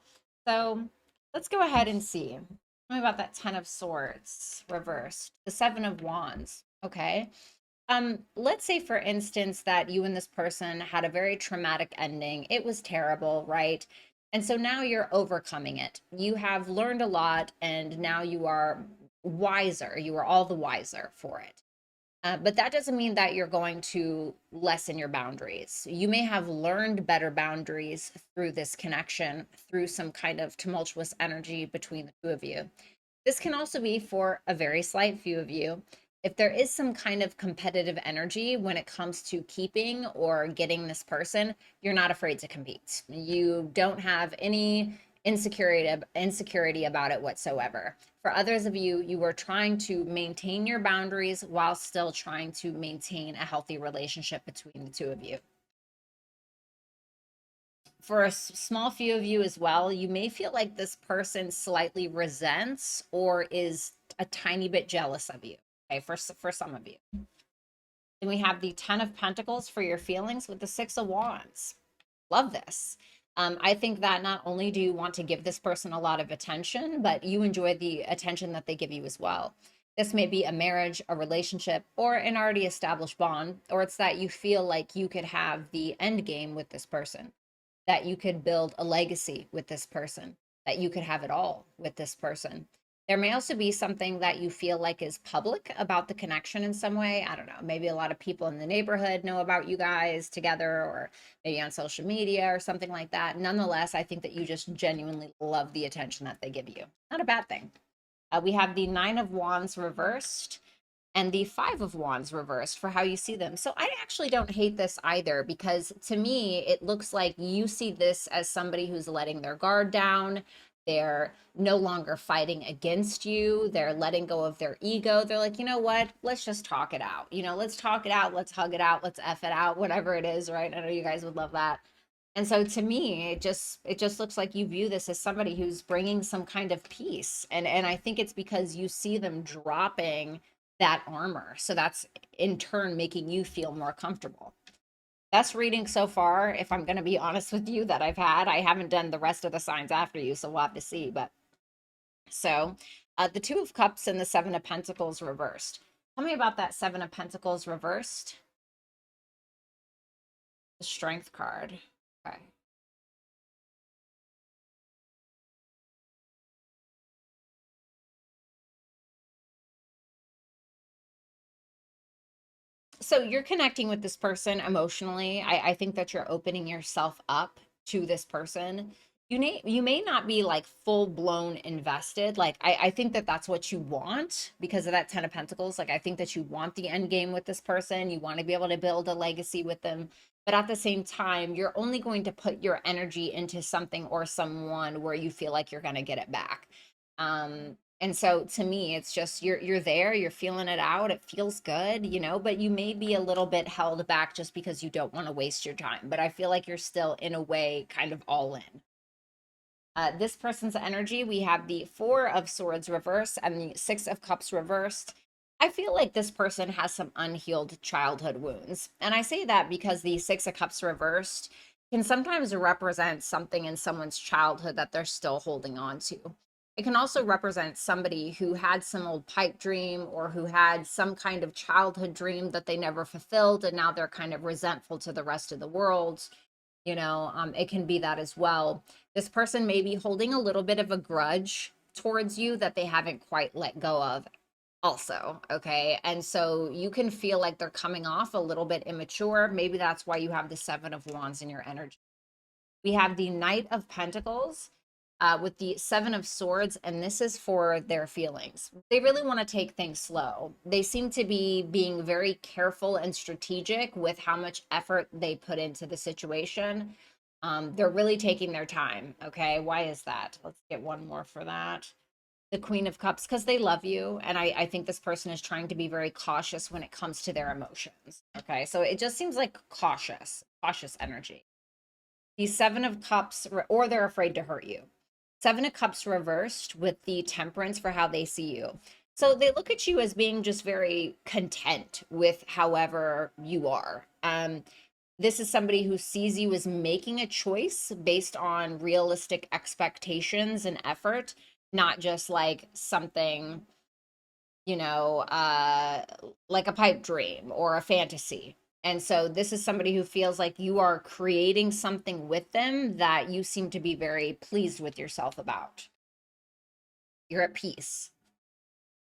Speaker 1: So let's go ahead and see. Tell me about that 10 of Swords reversed, the 7 of Wands. Okay. Let's say for instance that you and this person had a very traumatic ending. It was terrible, right? And so now you're overcoming it. You have learned a lot and now you are wiser. You are all the wiser for it. But that doesn't mean that you're going to lessen your boundaries. You may have learned better boundaries through this connection, through some kind of tumultuous energy between the two of you. This can also be for a very slight few of you. If there is some kind of competitive energy when it comes to keeping or getting this person, you're not afraid to compete. You don't have any insecurity about it whatsoever. For others of you, you are trying to maintain your boundaries while still trying to maintain a healthy relationship between the two of you. For a small few of you as well, you may feel like this person slightly resents or is a tiny bit jealous of you. Okay, for some of you. Then we have the 10 of Pentacles for your feelings with the 6 of Wands. Love this. I think that not only do you want to give this person a lot of attention, but you enjoy the attention that they give you as well. This may be a marriage, a relationship, or an already established bond, or it's that you feel like you could have the end game with this person, that you could build a legacy with this person, that you could have it all with this person. There may also be something that you feel like is public about the connection in some way. I don't know. Maybe a lot of people in the neighborhood know about you guys together, or maybe on social media or something like that. Nonetheless, I think that you just genuinely love the attention that they give you. Not a bad thing. We have the 9 of Wands reversed and the 5 of Wands reversed for how you see them. So I actually don't hate this either, because to me, it looks like you see this as somebody who's letting their guard down. They're no longer fighting against you. They're letting go of their ego. They're like, you know what? Let's just talk it out. Let's talk it out. Let's hug it out. Let's F it out, whatever it is, right? I know you guys would love that. And so to me, it just looks like you view this as somebody who's bringing some kind of peace. And I think it's because you see them dropping that armor. So that's in turn making you feel more comfortable. Best reading so far, if I'm going to be honest with you, that I've had. I haven't done the rest of the signs after you, so we'll have to see. But so the 2 of Cups and the 7 of Pentacles reversed. Tell me about that 7 of Pentacles reversed. The Strength card. Okay. So you're connecting with this person emotionally. I think that you're opening yourself up to this person. You may not be like full blown invested. Like I think that that's what you want because of that 10 of Pentacles. Like I think that you want the end game with this person. You want to be able to build a legacy with them. But at the same time, you're only going to put your energy into something or someone where you feel like you're going to get it back. And so to me, it's just you're there, you're feeling it out. It feels good, but you may be a little bit held back just because you don't want to waste your time. But I feel like you're still in a way kind of all in. This person's energy, we have the 4 of Swords reversed and the 6 of Cups reversed. I feel like this person has some unhealed childhood wounds. And I say that because the 6 of Cups reversed can sometimes represent something in someone's childhood that they're still holding on to. It can also represent somebody who had some old pipe dream or who had some kind of childhood dream that they never fulfilled, and now they're kind of resentful to the rest of the world. It can be that as well. This person may be holding a little bit of a grudge towards you that they haven't quite let go of also, okay? And so you can feel like they're coming off a little bit immature. Maybe that's why you have the 7 of Wands in your energy. We have the Knight of Pentacles with the 7 of Swords, and this is for their feelings. They really want to take things slow. They seem to be being very careful and strategic with how much effort they put into the situation. They're really taking their time, okay? Why is that? Let's get one more for that. The Queen of Cups, because they love you, and I think this person is trying to be very cautious when it comes to their emotions, okay? So it just seems like cautious energy. The 7 of Cups, or they're afraid to hurt you. 7 of Cups reversed with the Temperance for how they see you. So they look at you as being just very content with however you are. This is somebody who sees you as making a choice based on realistic expectations and effort, not just like something, like a pipe dream or a fantasy. And so this is somebody who feels like you are creating something with them that you seem to be very pleased with yourself about. You're at peace.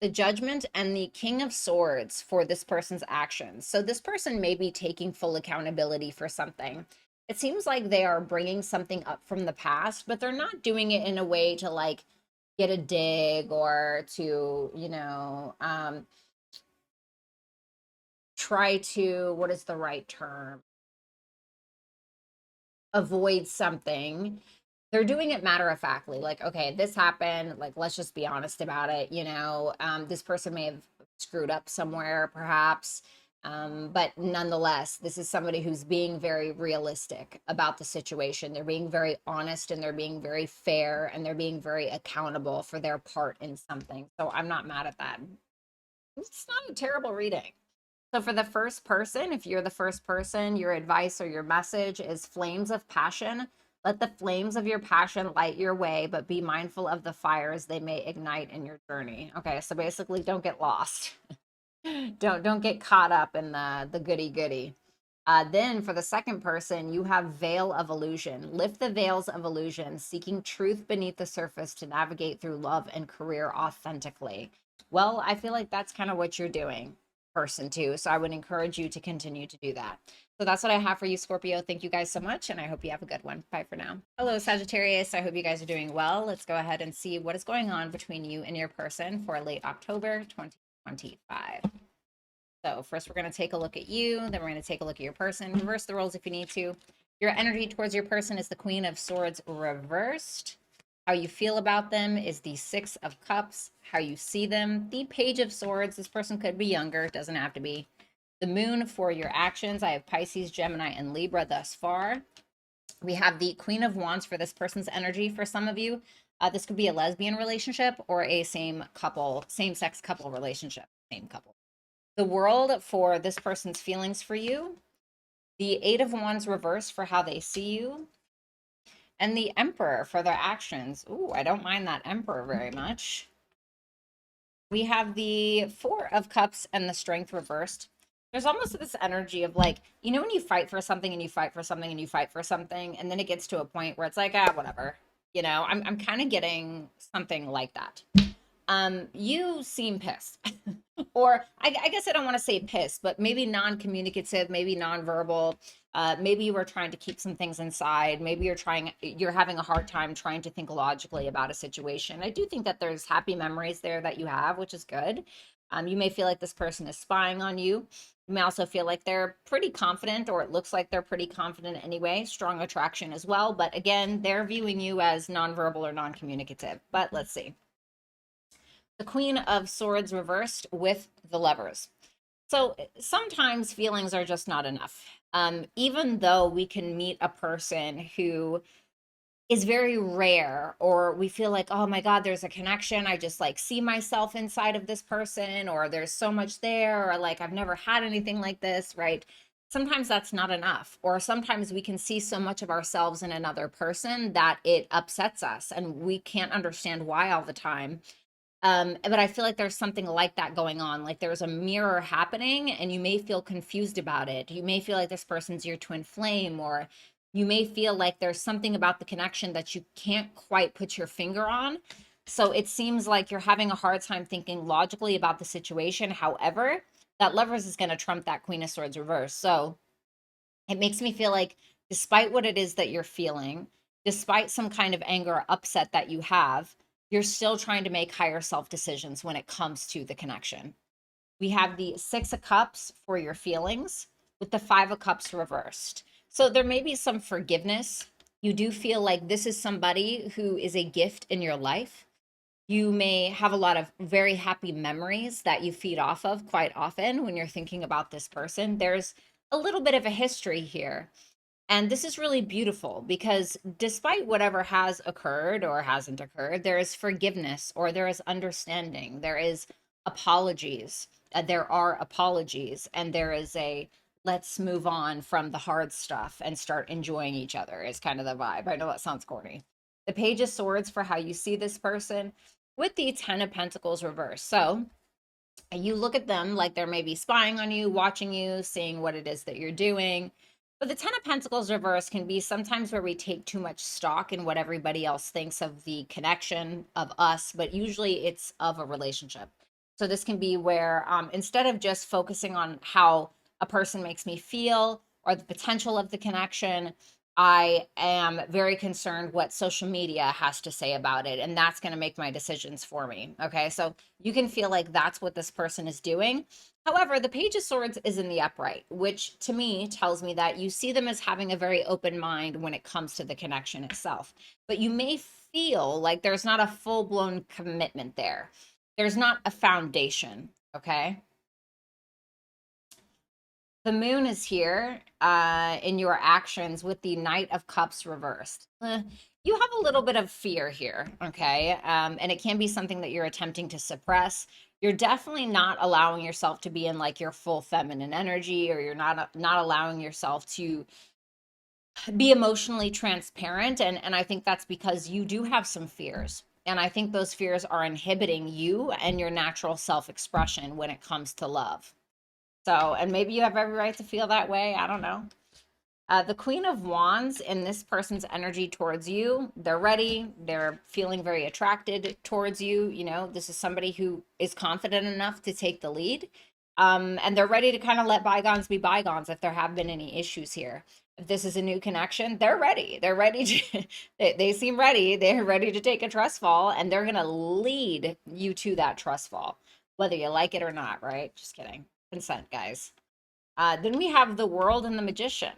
Speaker 1: the Judgment and the King of Swords for this person's actions. So this person may be taking full accountability for something. It seems like they are bringing something up from the past, but they're not doing it in a way to like get a dig or to, try to, what is the right term? Avoid something. They're doing it matter of factly, like, okay, this happened, like, let's just be honest about it. This person may have screwed up somewhere perhaps, but nonetheless, this is somebody who's being very realistic about the situation. They're being very honest, and they're being very fair, and they're being very accountable for their part in something. So I'm not mad at that. It's not a terrible reading. So for the first person, if you're the first person, your advice or your message is flames of passion. Let the flames of your passion light your way, but be mindful of the fires they may ignite in your journey. Okay, so basically don't get lost. Don't get caught up in the goody. Then for the second person, you have veil of illusion. Lift the veils of illusion, seeking truth beneath the surface to navigate through love and career authentically. Well, I feel like that's kind of what you're doing, person two. So I would encourage you to continue to do that. So that's what I have for you, Scorpio. Thank you guys so much, and I hope you have a good one. Bye for now. Hello, Sagittarius. I hope you guys are doing well. Let's go ahead and see what is going on between you and your person for late October 2025. So first we're going to take a look at you, then we're going to take a look at your person. Reverse the roles if you need to. Your energy towards your person is the Queen of Swords reversed. How you feel about them is the Six of Cups. How you see them, the Page of Swords. This person could be younger, doesn't have to be. The Moon for your actions. I have Pisces, Gemini, and Libra thus far. We have the Queen of Wands for this person's energy for some of you. This could be a lesbian relationship or a same-sex couple relationship. Same couple. The World for this person's feelings for you. The Eight of Wands reversed for how they see you. And the Emperor for their actions. Ooh, I don't mind that Emperor very much. We have the Four of Cups and the Strength reversed. There's almost this energy of like, when you fight for something and you fight for something and you fight for something, and then it gets to a point where it's like, whatever. I'm kind of getting something like that. You seem pissed. Or I guess I don't want to say pissed, but maybe non-communicative, maybe non-verbal. Maybe you were trying to keep some things inside. Maybe you're having a hard time trying to think logically about a situation. I do think that there's happy memories there that you have, which is good. You may feel like this person is spying on you. You may also feel like they're pretty confident, or it looks like they're pretty confident anyway. Strong attraction as well. But again, they're viewing you as non-verbal or non-communicative. But let's see. The Queen of Swords reversed with the Lovers. So sometimes feelings are just not enough. Even though we can meet a person who is very rare, or we feel like, oh my God, there's a connection. I just like see myself inside of this person, or there's so much there, or like I've never had anything like this, right? Sometimes that's not enough. Or sometimes we can see so much of ourselves in another person that it upsets us and we can't understand why all the time. But I feel like there's something like that going on. Like there's a mirror happening and you may feel confused about it. You may feel like this person's your twin flame, or you may feel like there's something about the connection that you can't quite put your finger on. So it seems like you're having a hard time thinking logically about the situation. However, that Lovers is going to trump that Queen of Swords reverse. So it makes me feel like despite what it is that you're feeling, despite some kind of anger or upset that you have, you're still trying to make higher self decisions when it comes to the connection. We have the Six of Cups for your feelings with the Five of Cups reversed. So there may be some forgiveness. You do feel like this is somebody who is a gift in your life. You may have a lot of very happy memories that you feed off of quite often when you're thinking about this person. There's a little bit of a history here. And this is really beautiful because despite whatever has occurred or hasn't occurred, there is forgiveness, or there is understanding. There is apologies. There are apologies, and there is a let's move on from the hard stuff and start enjoying each other is kind of the vibe. I know that sounds corny. The Page of Swords for how you see this person with the Ten of Pentacles reversed. So you look at them like they're maybe spying on you, watching you, seeing what it is that you're doing. But the Ten of Pentacles reverse can be sometimes where we take too much stock in what everybody else thinks of the connection of us, but usually it's of a relationship. So this can be where instead of just focusing on how a person makes me feel or the potential of the connection, I am very concerned what social media has to say about it. And that's going to make my decisions for me. Okay. So you can feel like that's what this person is doing. However, the Page of Swords is in the upright, which to me tells me that you see them as having a very open mind when it comes to the connection itself. But you may feel like there's not a full blown commitment there. There's not a foundation. Okay. The moon is here in your actions with the Knight of Cups reversed. You have a little bit of fear here, okay? And it can be something that you're attempting to suppress. You're definitely not allowing yourself to be in like your full feminine energy, or you're not allowing yourself to be emotionally transparent. And I think that's because you do have some fears. And I think those fears are inhibiting you and your natural self-expression when it comes to love. So, and maybe you have every right to feel that way. I don't know. The Queen of Wands in this person's energy towards you, they're ready. They're feeling very attracted towards you. You know, this is somebody who is confident enough to take the lead. And they're ready to kind of let bygones be bygones if there have been any issues here. If this is a new connection, they're ready. They're ready to, they seem ready. They're ready to take a trust fall, and they're going to lead you to that trust fall, whether you like it or not, right? Just kidding. Consent, guys. Then we have the World and the Magician.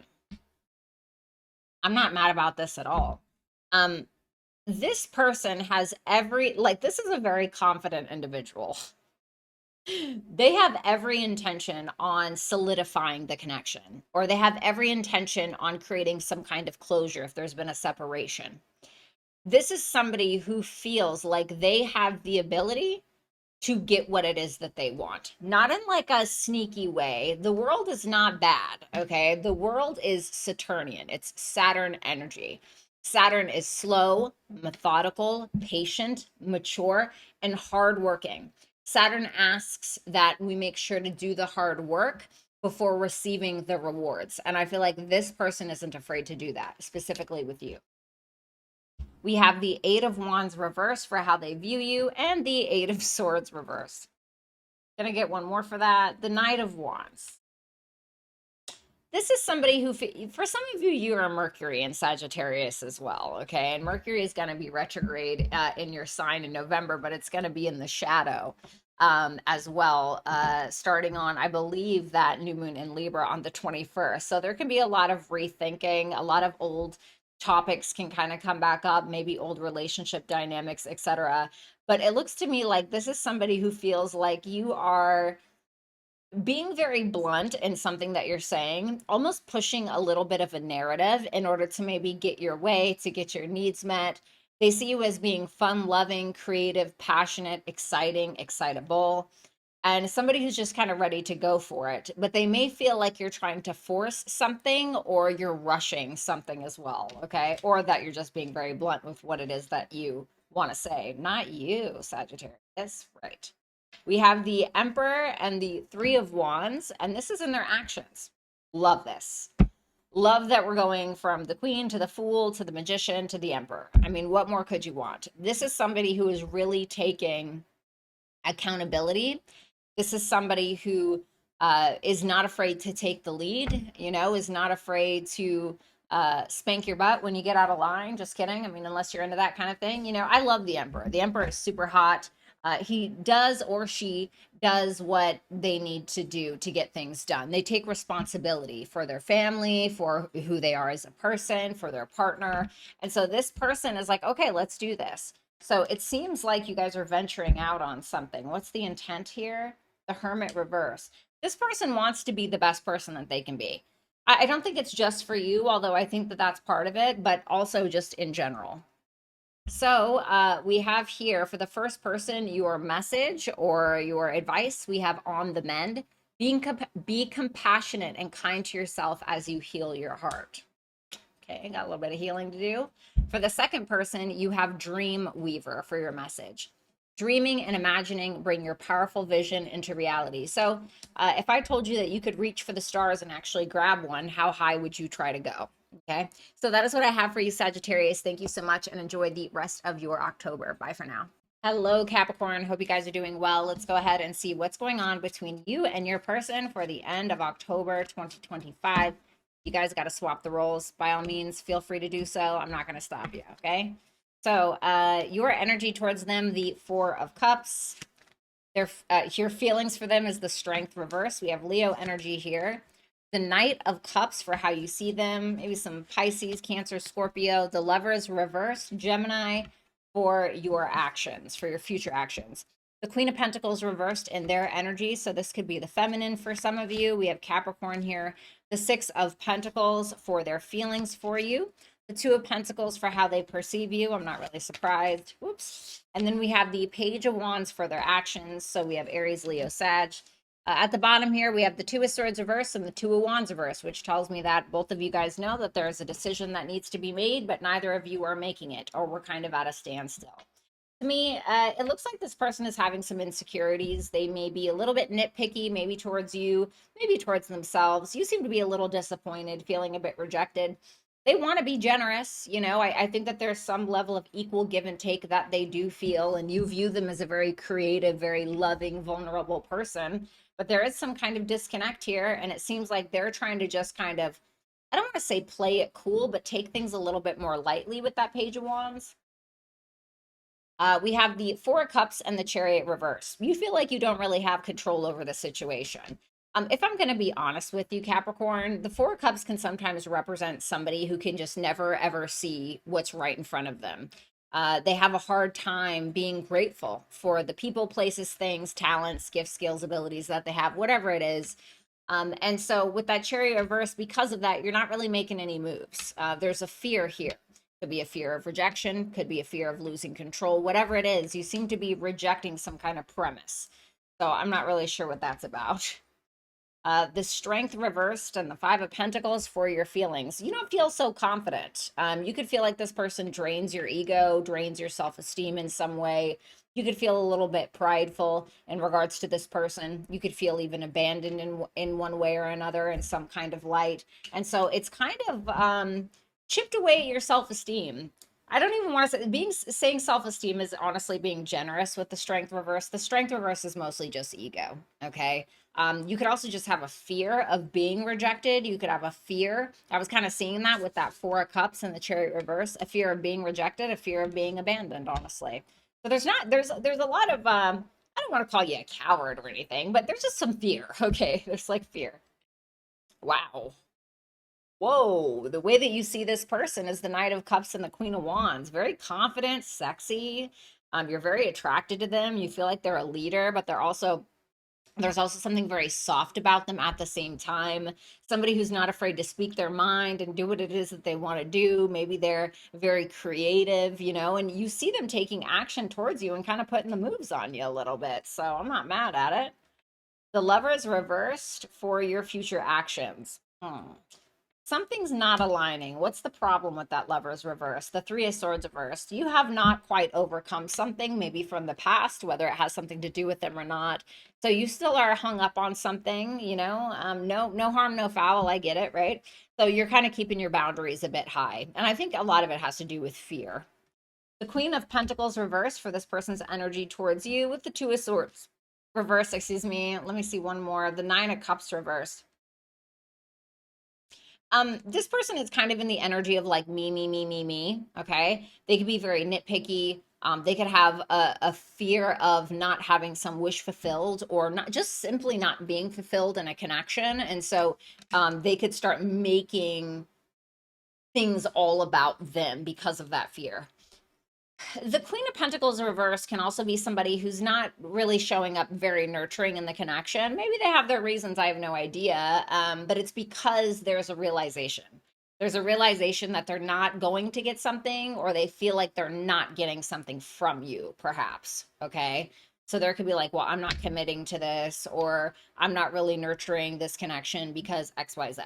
Speaker 1: I'm not mad about this at all. This person has this is a very confident individual. They have every intention on solidifying the connection, or they have every intention on creating some kind of closure if there's been a separation. This is somebody who feels like they have the ability to get what it is that they want. Not in like a sneaky way. The world is not bad, okay? The world is Saturnian. It's Saturn energy. Saturn is slow, methodical, patient, mature, and hardworking. Saturn asks that we make sure to do the hard work before receiving the rewards. And I feel like this person isn't afraid to do that, specifically with you. We have the Eight of Wands reversed for how they view you, and the Eight of Swords reversed. Gonna get one more for that. The Knight of Wands. This is somebody who, for some of you, you are Mercury in Sagittarius as well, okay? And Mercury is going to be retrograde in your sign in November, but it's going to be in the shadow as well, starting on, I believe, that new moon in Libra on the 21st. So there can be a lot of rethinking, a lot of old topics can kind of come back up, maybe old relationship dynamics, etc. But it looks to me like this is somebody who feels like you are being very blunt in something that you're saying, almost pushing a little bit of a narrative in order to maybe get your way, to get your needs met. They see you as being fun, loving, creative, passionate, exciting, excitable, and somebody who's just kind of ready to go for it. But they may feel like you're trying to force something, or you're rushing something as well, okay? Or that you're just being very blunt with what it is that you want to say. Not you, Sagittarius, right? We have the Emperor and the Three of Wands, and this is in their actions. Love this. Love that we're going from the Queen to the Fool to the Magician to the Emperor. I mean, what more could you want? This is somebody who is really taking accountability. This is somebody who is not afraid to take the lead, you know, is not afraid to spank your butt when you get out of line. Just kidding. I mean, unless you're into that kind of thing. You know, I love the Emperor. The Emperor is super hot. He does, or she does, what they need to do to get things done. They take responsibility for their family, for who they are as a person, for their partner. And so this person is like, okay, let's do this. So it seems like you guys are venturing out on something. What's the intent here? The Hermit reverse. This person wants to be the best person that they can be. I don't think it's just for you, although I think that that's part of it, but also just in general. So we have here for the first person, your message or your advice. We have on the mend. Be compassionate and kind to yourself as you heal your heart. Okay, got a little bit of healing to do. For the second person, you have Dream Weaver for your message. Dreaming and imagining bring your powerful vision into reality. So if I told you that you could reach for the stars and actually grab one, how high would you try to go? Okay, so that is what I have for you, Sagittarius. Thank you so much, and enjoy the rest of your October. Bye for now. Hello, Capricorn. Hope you guys are doing well. Let's go ahead and see what's going on between you and your person for the end of October 2025. You guys got to swap the roles. By all means, feel free to do so. I'm not going to stop you, okay? So, your energy towards them, the Four of Cups. Your feelings for them is the Strength reverse. We have Leo energy here. The Knight of Cups for how you see them. Maybe some Pisces, Cancer, Scorpio. The Lovers reverse, Gemini, for your actions, for your future actions. The Queen of Pentacles reversed in their energy. So this could be the feminine for some of you. We have Capricorn here. The Six of Pentacles for their feelings for you. The Two of Pentacles for how they perceive you. I'm not really surprised. Whoops. And then we have the Page of Wands for their actions. So we have Aries, Leo, Sag. At the bottom here, we have the Two of Swords reverse and the Two of Wands reverse, which tells me that both of you guys know that there's a decision that needs to be made, but neither of you are making it, or we're kind of at a standstill. To me, it looks like this person is having some insecurities. They may be a little bit nitpicky, maybe towards you, maybe towards themselves. You seem to be a little disappointed, feeling a bit rejected. They want to be generous. I think that there's some level of equal give and take that they do feel, and you view them as a very creative, very loving, vulnerable person. But there is some kind of disconnect here, and it seems like they're trying to just kind of, I don't want to say play it cool, but take things a little bit more lightly with that Page of Wands. We have the Four of Cups and the Chariot reverse. You feel like you don't really have control over the situation. If I'm going to be honest with you, Capricorn, the Four of Cups can sometimes represent somebody who can just never, ever see what's right in front of them. They have a hard time being grateful for the people, places, things, talents, gifts, skills, abilities that they have, whatever it is. And so with that Chariot reverse, because of that, you're not really making any moves. There's a fear here. Could be a fear of rejection, could be a fear of losing control, whatever it is, you seem to be rejecting some kind of premise. So I'm not really sure what that's about. The Strength reversed and the Five of Pentacles for your feelings. You don't feel so confident. You could feel like this person drains your ego, drains your self-esteem in some way. You could feel a little bit prideful in regards to this person. You could feel even abandoned in one way or another in some kind of light. And so it's kind of chipped away at your self-esteem. I don't even want to say saying self-esteem is honestly being generous with the Strength reverse. The Strength reverse is mostly just ego. Okay. You could also just have a fear of being rejected. You could have a fear. I was kind of seeing that with that Four of Cups and the Chariot reverse, a fear of being rejected, a fear of being abandoned, honestly. So there's a lot of, I don't want to call you a coward or anything, but there's just some fear. Okay. There's like fear. Wow. Whoa, the way that you see this person is the Knight of Cups and the Queen of Wands. Very confident, sexy. You're very attracted to them. You feel like they're a leader, but there's also something very soft about them at the same time. Somebody who's not afraid to speak their mind and do what it is that they want to do. Maybe they're very creative, and you see them taking action towards you and kind of putting the moves on you a little bit. So I'm not mad at it. The Lovers reversed for your future actions. Something's not aligning. What's the problem with that Lovers reverse? The Three of Swords reversed. You have not quite overcome something, maybe from the past, whether it has something to do with them or not. So you still are hung up on something, no harm, no foul. I get it, right? So you're kind of keeping your boundaries a bit high. And I think a lot of it has to do with fear. The Queen of Pentacles reversed for this person's energy towards you with the Two of Swords reverse, excuse me. Let me see one more. The Nine of Cups reversed. This person is kind of in the energy of like me. Okay. They could be very nitpicky. They could have a fear of not having some wish fulfilled or not just simply not being fulfilled in a connection. And so they could start making things all about them because of that fear. The Queen of Pentacles reverse can also be somebody who's not really showing up very nurturing in the connection. Maybe they have their reasons, I have no idea, but it's because there's a realization. There's a realization that they're not going to get something, or they feel like they're not getting something from you, perhaps, okay? So there could be like, well, I'm not committing to this, or I'm not really nurturing this connection because X, Y, Z.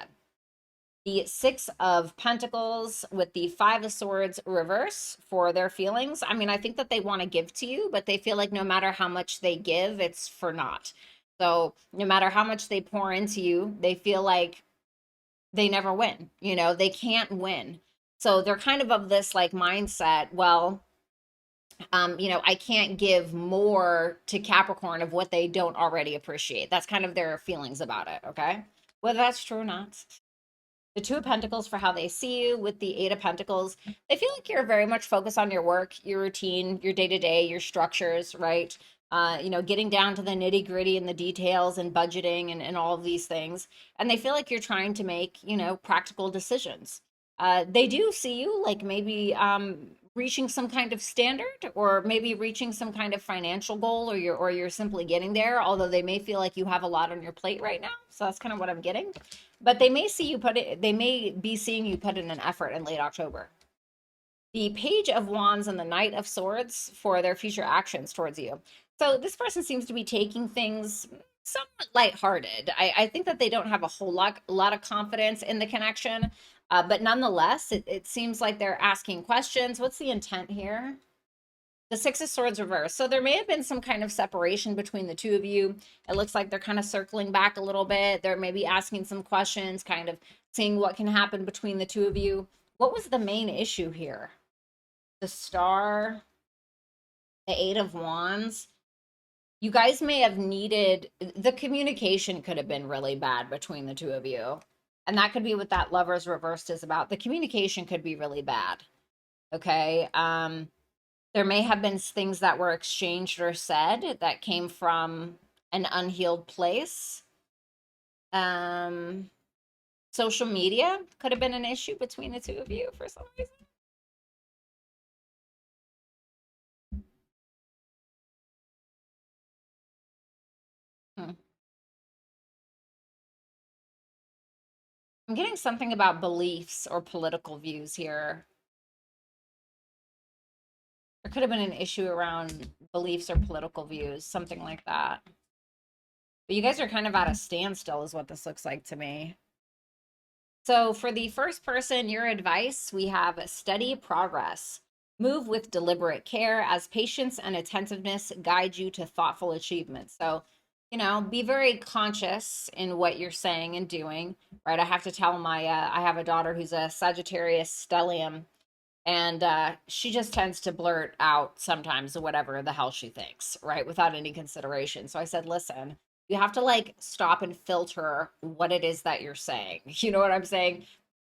Speaker 1: The Six of Pentacles with the Five of Swords reverse for their feelings. I mean, I think that they want to give to you, but they feel like no matter how much they give, it's for naught. So no matter how much they pour into you, they feel like they never win. They can't win. So they're kind of this like mindset, well, You know, I can't give more to Capricorn of what they don't already appreciate. That's kind of their feelings about it, okay? Whether that's true or not. The Two of Pentacles for how they see you with the Eight of Pentacles. They feel like you're very much focused on your work, your routine, your day-to-day, your structures, right? You know, getting down to the nitty-gritty and the details and budgeting and all of these things. And they feel like you're trying to make, you know, practical decisions. They do see you like maybe reaching some kind of standard, or maybe reaching some kind of financial goal, or you're simply getting there, although they may feel like you have a lot on your plate right now. So that's kind of what I'm getting. But they may see you put it, they may be seeing you put in an effort in late October. The Page of Wands and the Knight of Swords for their future actions towards you. So this person seems to be taking things somewhat lighthearted. I think that they don't have a lot of confidence in the connection, but nonetheless, it seems like they're asking questions. What's the intent here? The Six of Swords reversed. So there may have been some kind of separation between the two of you. It looks like they're kind of circling back a little bit. They're maybe asking some questions, kind of seeing what can happen between the two of you. What was the main issue here? The Star, the Eight of Wands. You guys may have needed, the communication could have been really bad between the two of you. And that could be what that Lovers reversed is about. The communication could be really bad. Okay. There may have been things that were exchanged or said that came from an unhealed place. Social media could have been an issue between the two of you for some reason. Hmm. I'm getting something about beliefs or political views here. There could have been an issue around beliefs or political views, something like that. But you guys are kind of at a standstill is what this looks like to me. So for the first person, your advice, we have steady progress. Move with deliberate care as patience and attentiveness guide you to thoughtful achievements. So, you know, be very conscious in what you're saying and doing, right? I have to tell my, I have a daughter who's a Sagittarius stellium, and she just tends to blurt out sometimes whatever the hell she thinks, right? Without any consideration. So I said, listen, you have to like stop and filter what it is that you're saying. You know what I'm saying?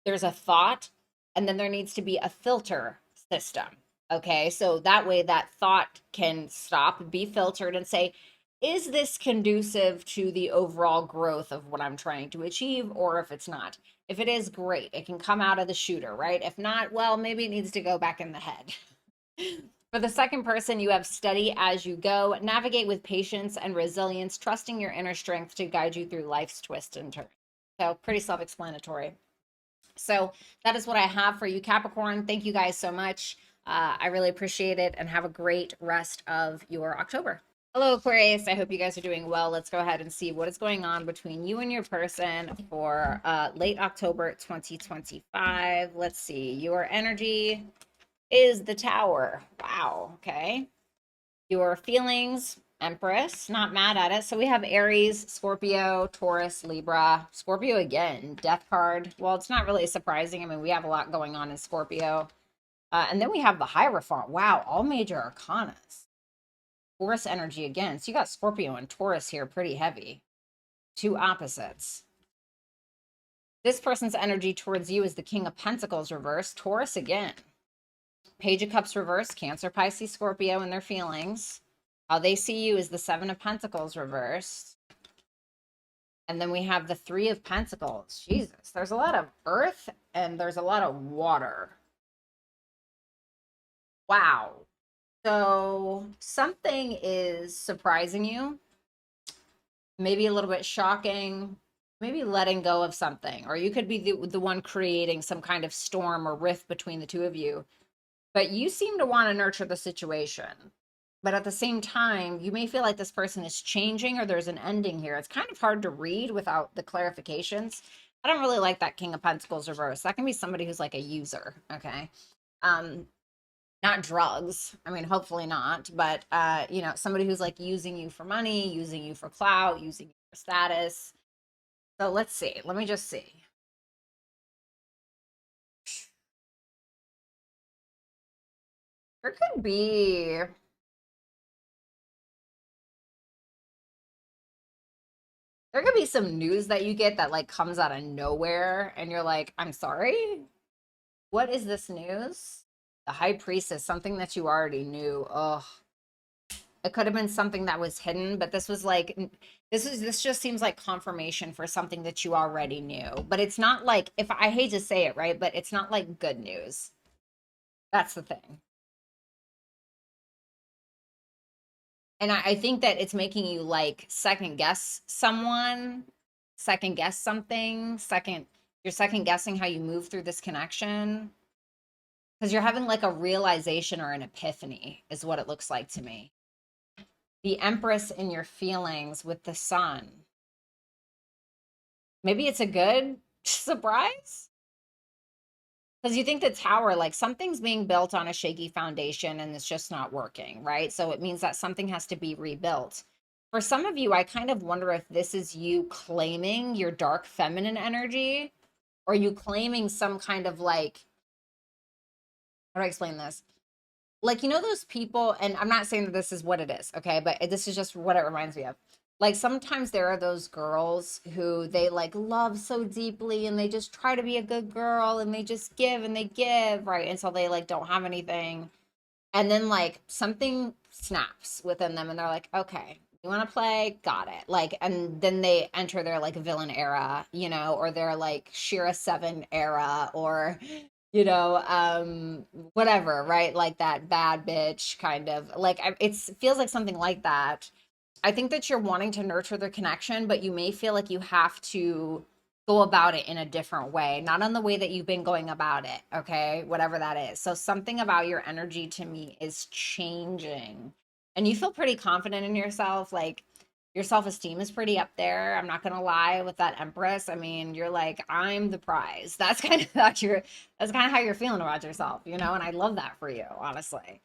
Speaker 1: There's a thought, and then there needs to be a filter system. Okay. So that way that thought can stop, be filtered, and say, is this conducive to the overall growth of what I'm trying to achieve? Or if it's not, if it is, great, it can come out of the shooter, right? If not, well, maybe it needs to go back in the head. For the second person, you have steady as you go, navigate with patience and resilience, trusting your inner strength to guide you through life's twists and turns. So pretty self-explanatory. So that is what I have for you, Capricorn. Thank you guys so much. I really appreciate it, and have a great rest of your October. Hello, Aquarius. I hope you guys are doing well. Let's go ahead and see what is going on between you and your person for late October 2025. Let's see. Your energy is the Tower. Wow. Okay. Your feelings, Empress. Not mad at it. So we have Aries, Scorpio, Taurus, Libra. Scorpio again. Death card. Well, it's not really surprising. I mean, we have a lot going on in Scorpio. And then we have the Hierophant. Wow. All major arcanas. Taurus energy again. So you got Scorpio and Taurus here pretty heavy. Two opposites. This person's energy towards you is the King of Pentacles reversed. Taurus again. Page of Cups reversed. Cancer, Pisces, Scorpio and their feelings. How they see you is the Seven of Pentacles reversed. And then we have the Three of Pentacles. Jesus. There's a lot of earth and there's a lot of water. Wow. So something is surprising you, maybe a little bit shocking, maybe letting go of something, or you could be the one creating some kind of storm or rift between the two of you. But you seem to want to nurture the situation. But at the same time, you may feel like this person is changing or there's an ending here. It's kind of hard to read without the clarifications. I don't really like that King of Pentacles reverse. That can be somebody who's like a user, okay? Not drugs. I mean, hopefully not, but you know, somebody who's like using you for money, using you for clout, using you for status. So let's see. Let me just see. There could be, there could be some news that you get that like comes out of nowhere and you're like, I'm sorry, what is this news? The high priestess, something that you already knew. Oh, it could have been something that was hidden, but this was like, this just seems like confirmation for something that you already knew. But it's not like, if I hate to say it, right, but it's not like good news. That's the thing. And I think that it's making you like second guess someone, second guess something, you're second guessing how you move through this connection because you're having like a realization or an epiphany, is what it looks like to me. The Empress in your feelings with the Sun. Maybe it's a good surprise because you think the Tower, like something's being built on a shaky foundation and it's just not working, right? So it means that something has to be rebuilt. For some of you, I kind of wonder if this is you claiming your dark feminine energy or you claiming some kind of like, how do I explain this? Like, you know, those people, and I'm not saying that this is what it is, okay, but this is just what it reminds me of. Like, sometimes there are those girls who they like love so deeply and they just try to be a good girl and they just give and they give, right? Until they like don't have anything. And then like something snaps within them and they're like, okay, you want to play? Got it. Like, and then they enter their like villain era, you know, or their like Shira 7 era, or whatever, right? Like that bad bitch kind of like it feels like something like that. I think that you're wanting to nurture the connection, but you may feel like you have to go about it in a different way, not in the way that you've been going about it, okay? Whatever that is. So something about your energy to me is changing. And you feel pretty confident in yourself, like your self-esteem is pretty up there. I'm not gonna lie with that Empress. I mean, you're like, I'm the prize. That's kind of that's kind of how you're feeling about yourself, you know, and I love that for you, honestly.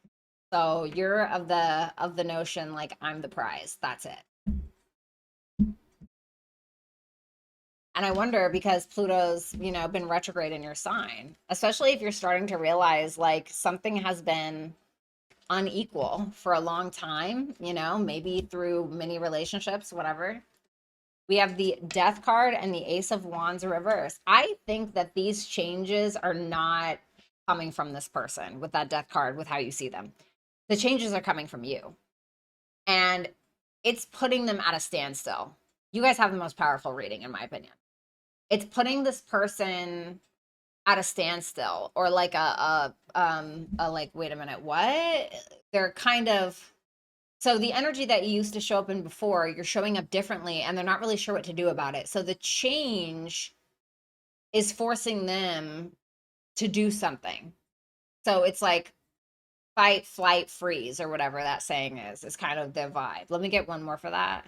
Speaker 1: So you're of the notion like I'm the prize. That's it. And I wonder because Pluto's, you know, been retrograde in your sign, especially if you're starting to realize like something has been unequal for a long time, you know, maybe through many relationships, whatever. We have the Death card and the Ace of Wands reverse. I think that these changes are not coming from this person with that Death card, with how you see them. The changes are coming from you. And it's putting them at a standstill. You guys have the most powerful reading, in my opinion. It's putting this person at a standstill, or like a like, wait a minute, what? They're kind of, so the energy that you used to show up in before, you're showing up differently and they're not really sure what to do about it. So the change is forcing them to do something. So it's like fight, flight, freeze, or whatever that saying is kind of the vibe. Let me get one more for that.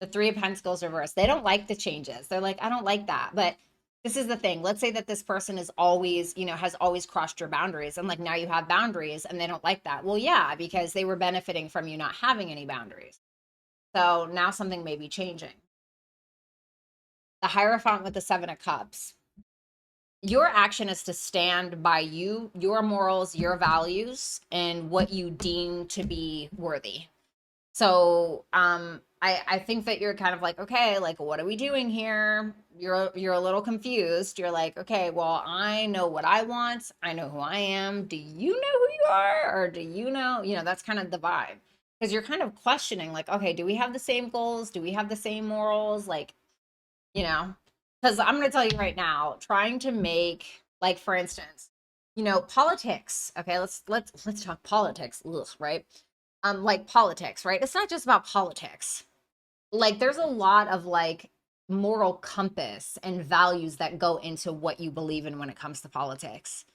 Speaker 1: The Three of Pentacles reversed. They don't like the changes. They're like, I don't like that. But this is the thing. Let's say that this person is always, you know, has always crossed your boundaries. And like now you have boundaries and they don't like that. Well, yeah, because they were benefiting from you not having any boundaries. So now something may be changing. The Hierophant with the Seven of Cups. Your action is to stand by you, your morals, your values, and what you deem to be worthy. So I think that you're kind of like, okay, like what are we doing here? You're a little confused. You're like, okay, well, I know what I want. I know who I am. Do you know who you are? Or do you know, that's kind of the vibe. Because you're kind of questioning, like, okay, do we have the same goals? Do we have the same morals? Like, you know, because I'm going to tell you right now, trying to make, like, for instance, you know, politics. Okay, let's talk politics. Ugh, right? Like politics, right? It's not just about politics. Like there's a lot of like moral compass and values that go into what you believe in when it comes to politics.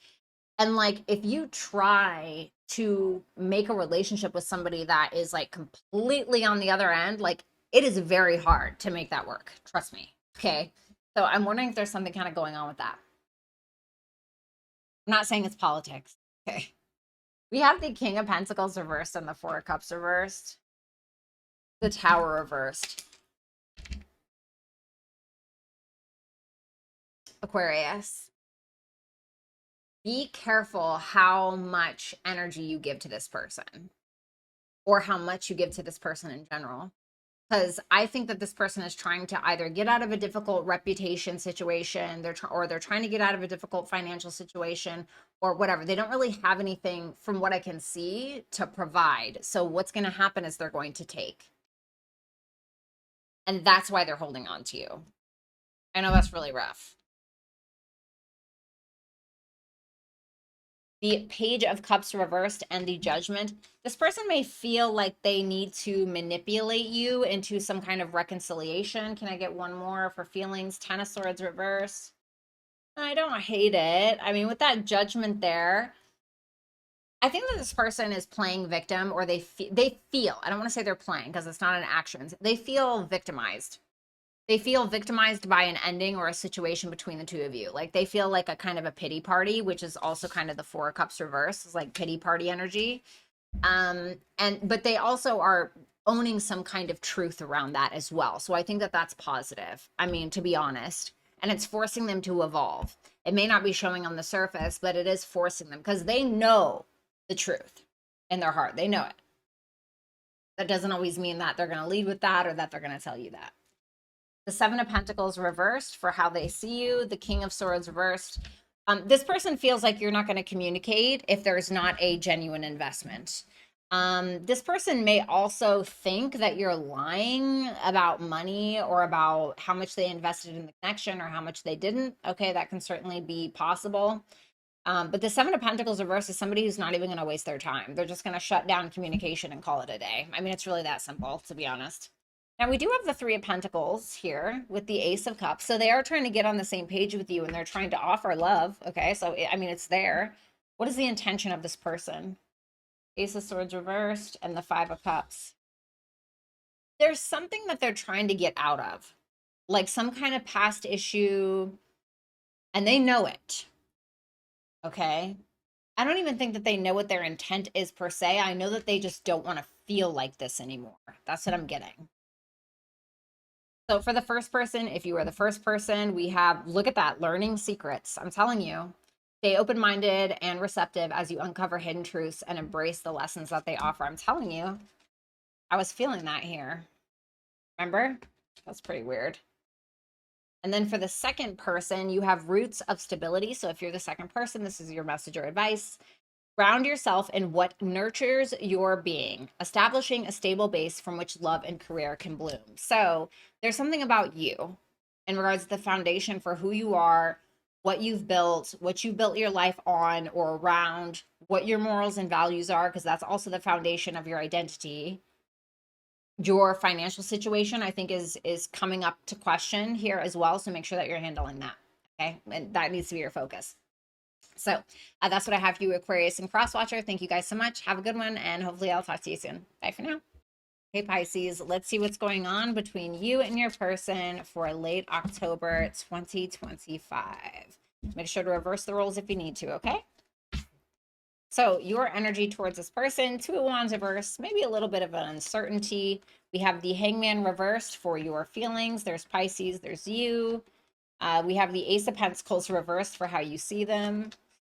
Speaker 1: And like if you try to make a relationship with somebody that is like completely on the other end, like it is very hard to make that work. Trust me. Okay. So I'm wondering if there's something kind of going on with that. I'm not saying it's politics. Okay. We have the King of Pentacles reversed and the Four of Cups reversed. The Tower reversed. Aquarius. be careful how much energy you give to this person or how much you give to this person in general. Because I think that this person is trying to either get out of a difficult reputation situation, or they're trying to get out of a difficult financial situation, or whatever. They don't really have anything, from what I can see, to provide. So what's going to happen is they're going to take, and that's why they're holding on to you. I know that's really rough. The Page of Cups reversed and the Judgment. This person may feel like they need to manipulate you into some kind of reconciliation. Can I get one more for feelings? Ten of Swords reversed. I don't hate it. I mean, with that Judgment there, I think that this person is playing victim, or they feel, I don't want to say they're playing because it's not an action. They feel victimized. They feel victimized by an ending or a situation between the two of you. Like they feel like a kind of a pity party, which is also kind of the Four of Cups reverse. It's like pity party energy. But they also are owning some kind of truth around that as well. So I think that that's positive. I mean, to be honest, and it's forcing them to evolve. It may not be showing on the surface, but it is forcing them because they know the truth in their heart. They know it. That doesn't always mean that they're going to lead with that or that they're going to tell you that. The Seven of Pentacles reversed for how they see you. The King of Swords reversed. This person feels like you're not going to communicate if there's not a genuine investment. This person may also think that you're lying about money or about how much they invested in the connection or how much they didn't. Okay, that can certainly be possible. But the Seven of Pentacles reverse is somebody who's not even going to waste their time. They're just going to shut down communication and call it a day. I mean, it's really that simple, to be honest. Now, we do have the Three of Pentacles here with the Ace of Cups. So they are trying to get on the same page with you, and they're trying to offer love. Okay, so, I mean, it's there. What is the intention of this person? Ace of Swords reversed and the Five of Cups. There's something that they're trying to get out of, like some kind of past issue, and they know it. Okay? I don't even think that they know what their intent is per se. I know that they just don't want to feel like this anymore. That's what I'm getting. So for the first person, if you are the first person, we have, look at that, learning secrets. I'm telling you, stay open-minded and receptive as you uncover hidden truths and embrace the lessons that they offer. I'm telling you, I was feeling that here. Remember? That's pretty weird. And then for the second person, you have roots of stability. So if you're the second person, this is your message or advice. Ground yourself in what nurtures your being, establishing a stable base from which love and career can bloom. So there's something about you in regards to the foundation for who you are, what you've built, what you built your life on or around, what your morals and values are, because that's also the foundation of your identity. Your financial situation, I think, is coming up to question here as well. So make sure that you're handling that. Okay. And that needs to be your focus. So that's what I have for you, Aquarius and Crosswatcher. Thank you guys so much. Have a good one, and hopefully I'll talk to you soon. Bye for now. Hey, Pisces, let's see what's going on between you and your person for late October 2025. Make sure to reverse the roles if you need to, okay? So your energy towards this person, Two of Wands reversed, maybe a little bit of an uncertainty. We have the Hangman reversed for your feelings. There's Pisces, there's you. We have the Ace of Pentacles reversed for how you see them.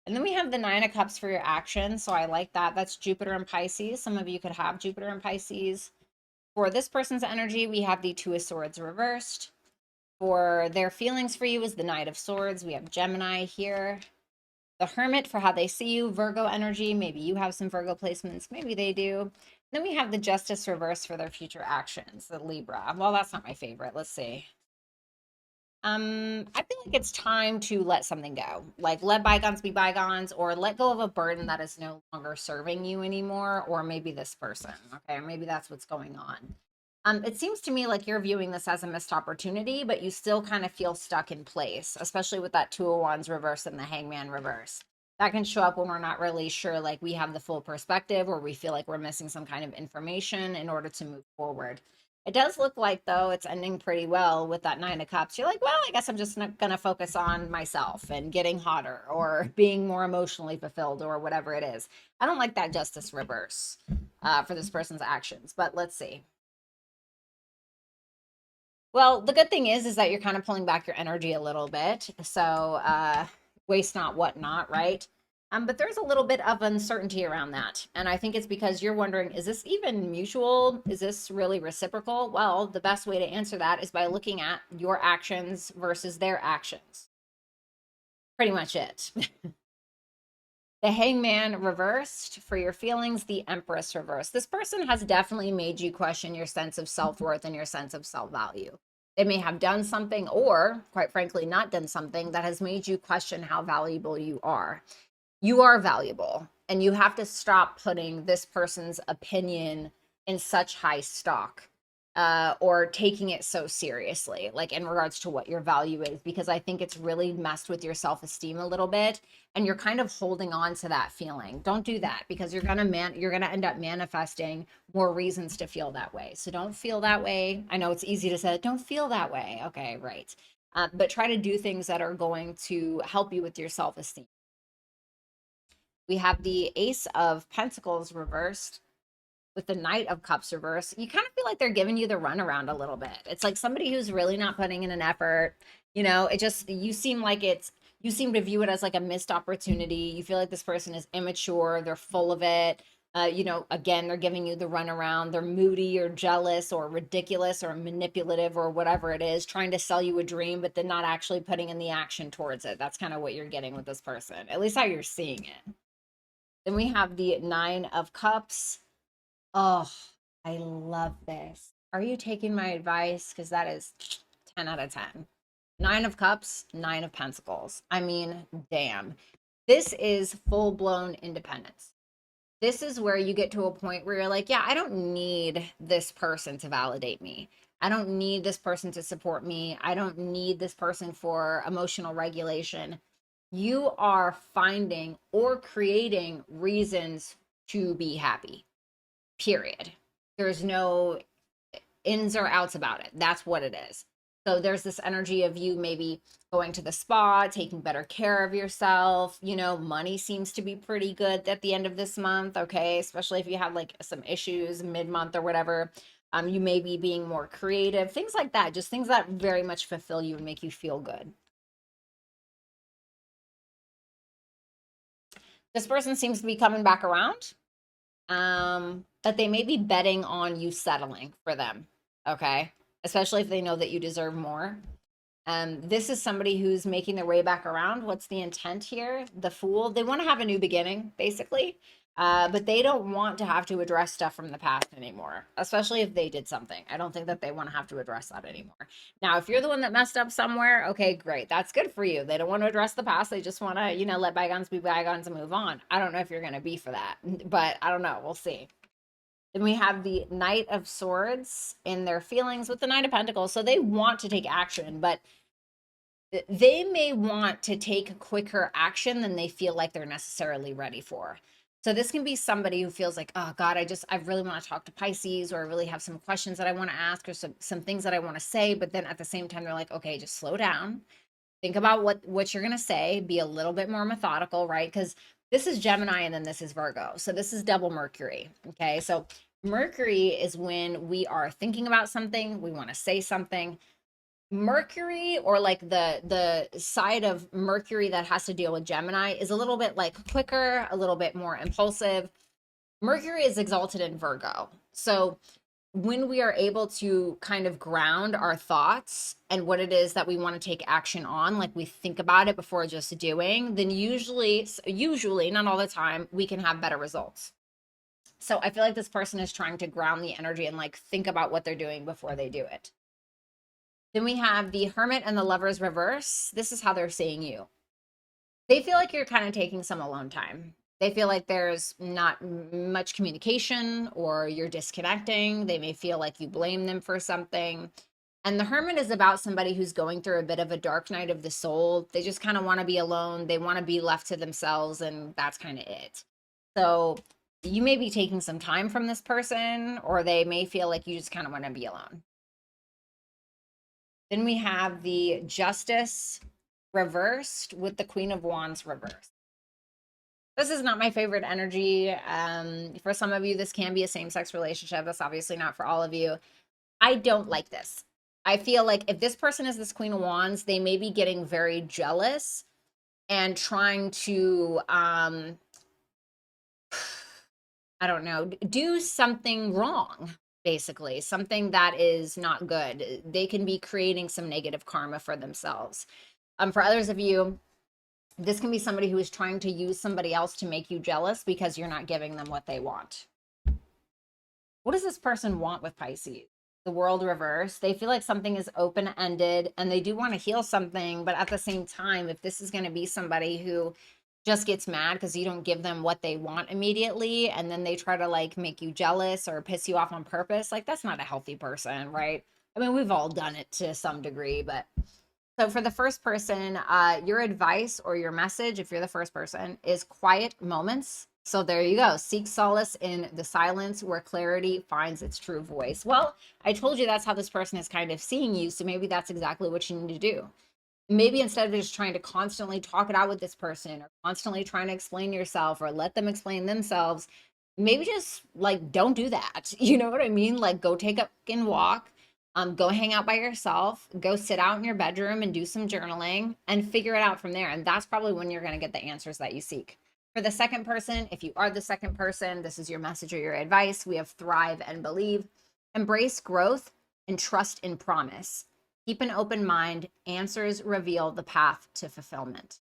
Speaker 1: And then we have the Nine of Cups for your action. So I like that. That's Jupiter and Pisces. Some of you could have Jupiter and Pisces. For this person's energy, we have the Two of Swords reversed. For their feelings for you is the Knight of Swords. We have Gemini here. The Hermit for how they see you, Virgo energy. Maybe you have some Virgo placements. Maybe they do. Then we have the Justice reversed for their future actions, the Libra. Well, that's not my favorite. Let's see. I feel like it's time to let something go. Like, let bygones be bygones, or let go of a burden that is no longer serving you anymore, or maybe this person. Okay, maybe that's what's going on. It seems to me like you're viewing this as a missed opportunity, but you still kind of feel stuck in place, especially with that Two of Wands reverse and the Hangman reverse. That can show up when we're not really sure, like we have the full perspective, or we feel like we're missing some kind of information in order to move forward. It does look like, though, it's ending pretty well with that Nine of Cups. You're like, well, I guess I'm just not going to focus on myself and getting hotter or being more emotionally fulfilled or whatever it is. I don't like that Justice reverse for this person's actions, but let's see. Well, the good thing is that you're kind of pulling back your energy a little bit. So waste not, what not, right? But there's a little bit of uncertainty around that. And I think it's because you're wondering, is this even mutual? Is this really reciprocal? Well, the best way to answer that is by looking at your actions versus their actions. Pretty much it. The Hangman reversed for your feelings, the Empress reversed. This person has definitely made you question your sense of self-worth and your sense of self-value. They may have done something or, quite frankly, not done something that has made you question how valuable you are. You are valuable, and you have to stop putting this person's opinion in such high stock, or taking it so seriously, like in regards to what your value is, because I think it's really messed with your self-esteem a little bit, and you're kind of holding on to that feeling. Don't do that, because you're gonna end up manifesting more reasons to feel that way. So don't feel that way. I know it's easy to say, don't feel that way. Okay, right. But try to do things that are going to help you with your self-esteem. We have the Ace of Pentacles reversed with the Knight of Cups reversed. You kind of feel like they're giving you the runaround a little bit. It's like somebody who's really not putting in an effort. You know, it just, you seem to view it as like a missed opportunity. You feel like this person is immature. They're full of it. You know, again, they're giving you the runaround. They're moody or jealous or ridiculous or manipulative or whatever it is, trying to sell you a dream, but then not actually putting in the action towards it. That's kind of what you're getting with this person, at least how you're seeing it. Then we have the Nine of Cups. Oh, I love this. Are you taking my advice? Because that is 10 out of 10. Nine of Cups, Nine of Pentacles. I mean, damn. This is full-blown independence. This is where you get to a point where you're like, yeah, I don't need this person to validate me. I don't need this person to support me. I don't need this person for emotional regulation. You are finding or creating reasons to be happy, period. There's no ins or outs about it. That's what it is. So there's this energy of you maybe going to the spa, taking better care of yourself. You know, money seems to be pretty good at the end of this month, okay? Especially if you have like some issues mid-month or whatever. You may be being more creative, things like that. Just things that very much fulfill you and make you feel good. This person seems to be coming back around. That they may be betting on you settling for them, okay? Especially if they know that you deserve more. This is somebody who's making their way back around. What's the intent here? The Fool. They want to have a new beginning, basically. But they don't want to have to address stuff from the past anymore, especially if they did something. I don't think that they want to have to address that anymore. Now, if you're the one that messed up somewhere, okay, great. That's good for you. They don't want to address the past. They just want to, you know, let bygones be bygones and move on. I don't know if you're going to be for that, but I don't know. We'll see. Then we have the Knight of Swords in their feelings with the Knight of Pentacles. So they want to take action, but they may want to take quicker action than they feel like they're necessarily ready for. So this can be somebody who feels like, oh God, I really want to talk to Pisces, or I really have some questions that I want to ask, or some things that I want to say. But then at the same time, they're like, okay, just slow down. Think about what you're going to say. Be a little bit more methodical, right? Because this is Gemini and then this is Virgo. So this is double Mercury. Okay. So Mercury is when we are thinking about something, we want to say something. Mercury, or like the side of Mercury that has to deal with Gemini, is a little bit like quicker, a little bit more impulsive. Mercury is exalted in Virgo. So when we are able to kind of ground our thoughts and what it is that we want to take action on, like we think about it before just doing, then usually, not all the time, we can have better results. So I feel like this person is trying to ground the energy and like think about what they're doing before they do it. Then we have the Hermit and the Lovers reverse. This is how they're seeing you. They feel like you're kind of taking some alone time. They feel like there's not much communication, or you're disconnecting. They may feel like you blame them for something. And the Hermit is about somebody who's going through a bit of a dark night of the soul. They just kind of want to be alone. They want to be left to themselves, and that's kind of it. So you may be taking some time from this person, or they may feel like you just kind of want to be alone. Then we have the Justice reversed with the Queen of Wands reversed. This is not my favorite energy. For some of you, this can be a same-sex relationship. That's obviously not for all of you. I don't like this. I feel like if this person is this Queen of Wands, they may be getting very jealous and trying to, I don't know, do something wrong, basically, something that is not good. They can be creating some negative karma for themselves. For others of you, this can be somebody who is trying to use somebody else to make you jealous because you're not giving them what they want. What does this person want with Pisces? The world reverse. They feel like something is open-ended and they do want to heal something, but at the same time, if this is going to be somebody who just gets mad because you don't give them what they want immediately, and then they try to like make you jealous or piss you off on purpose, like that's not a healthy person, right? I mean, we've all done it to some degree, but so for the first person, your advice or your message, if you're the first person, is quiet moments. So there you go. Seek solace in the silence where clarity finds its true voice. Well, I told you that's how this person is kind of seeing you. So maybe that's exactly what you need to do. Maybe instead of just trying to constantly talk it out with this person or constantly trying to explain yourself or let them explain themselves, maybe just like don't do that. You know what I mean? Like go take a fucking walk, go hang out by yourself, go sit out in your bedroom and do some journaling and figure it out from there. And that's probably when you're going to get the answers that you seek. For the second person, if you are the second person, this is your message or your advice. We have thrive and believe. Embrace growth and trust in promise. Keep an open mind. Answers reveal the path to fulfillment.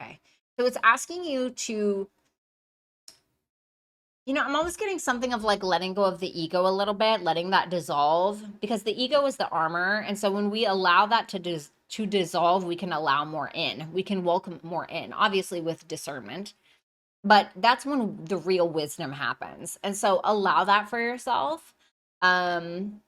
Speaker 1: Okay. So it's asking you to, you know, I'm almost getting something of like letting go of the ego a little bit, letting that dissolve, because the ego is the armor. And so when we allow that to dissolve, we can allow more in. We can welcome more in, obviously with discernment. But that's when the real wisdom happens. And so allow that for yourself. And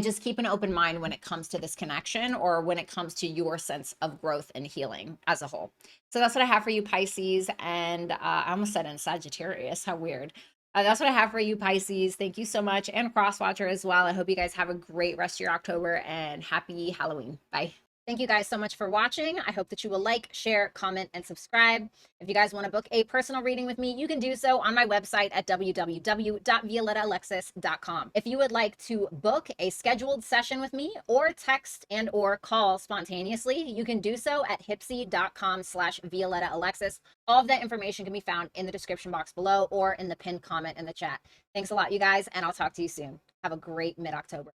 Speaker 1: just keep an open mind when it comes to this connection or when it comes to your sense of growth and healing as a whole. So that's what I have for you, Pisces. And I almost said in Sagittarius. How weird. That's what I have for you, Pisces. Thank you so much. And Crosswatcher as well. I hope you guys have a great rest of your October and happy Halloween. Bye. Thank you guys so much for watching. I hope that you will like, share, comment, and subscribe. If you guys want to book a personal reading with me, you can do so on my website at www.violettaalexis.com. If you would like to book a scheduled session with me or text and or call spontaneously, you can do so at hipsy.com/ViolettaAlexis. All of that information can be found in the description box below or in the pinned comment in the chat. Thanks a lot, you guys, and I'll talk to you soon. Have a great mid-October.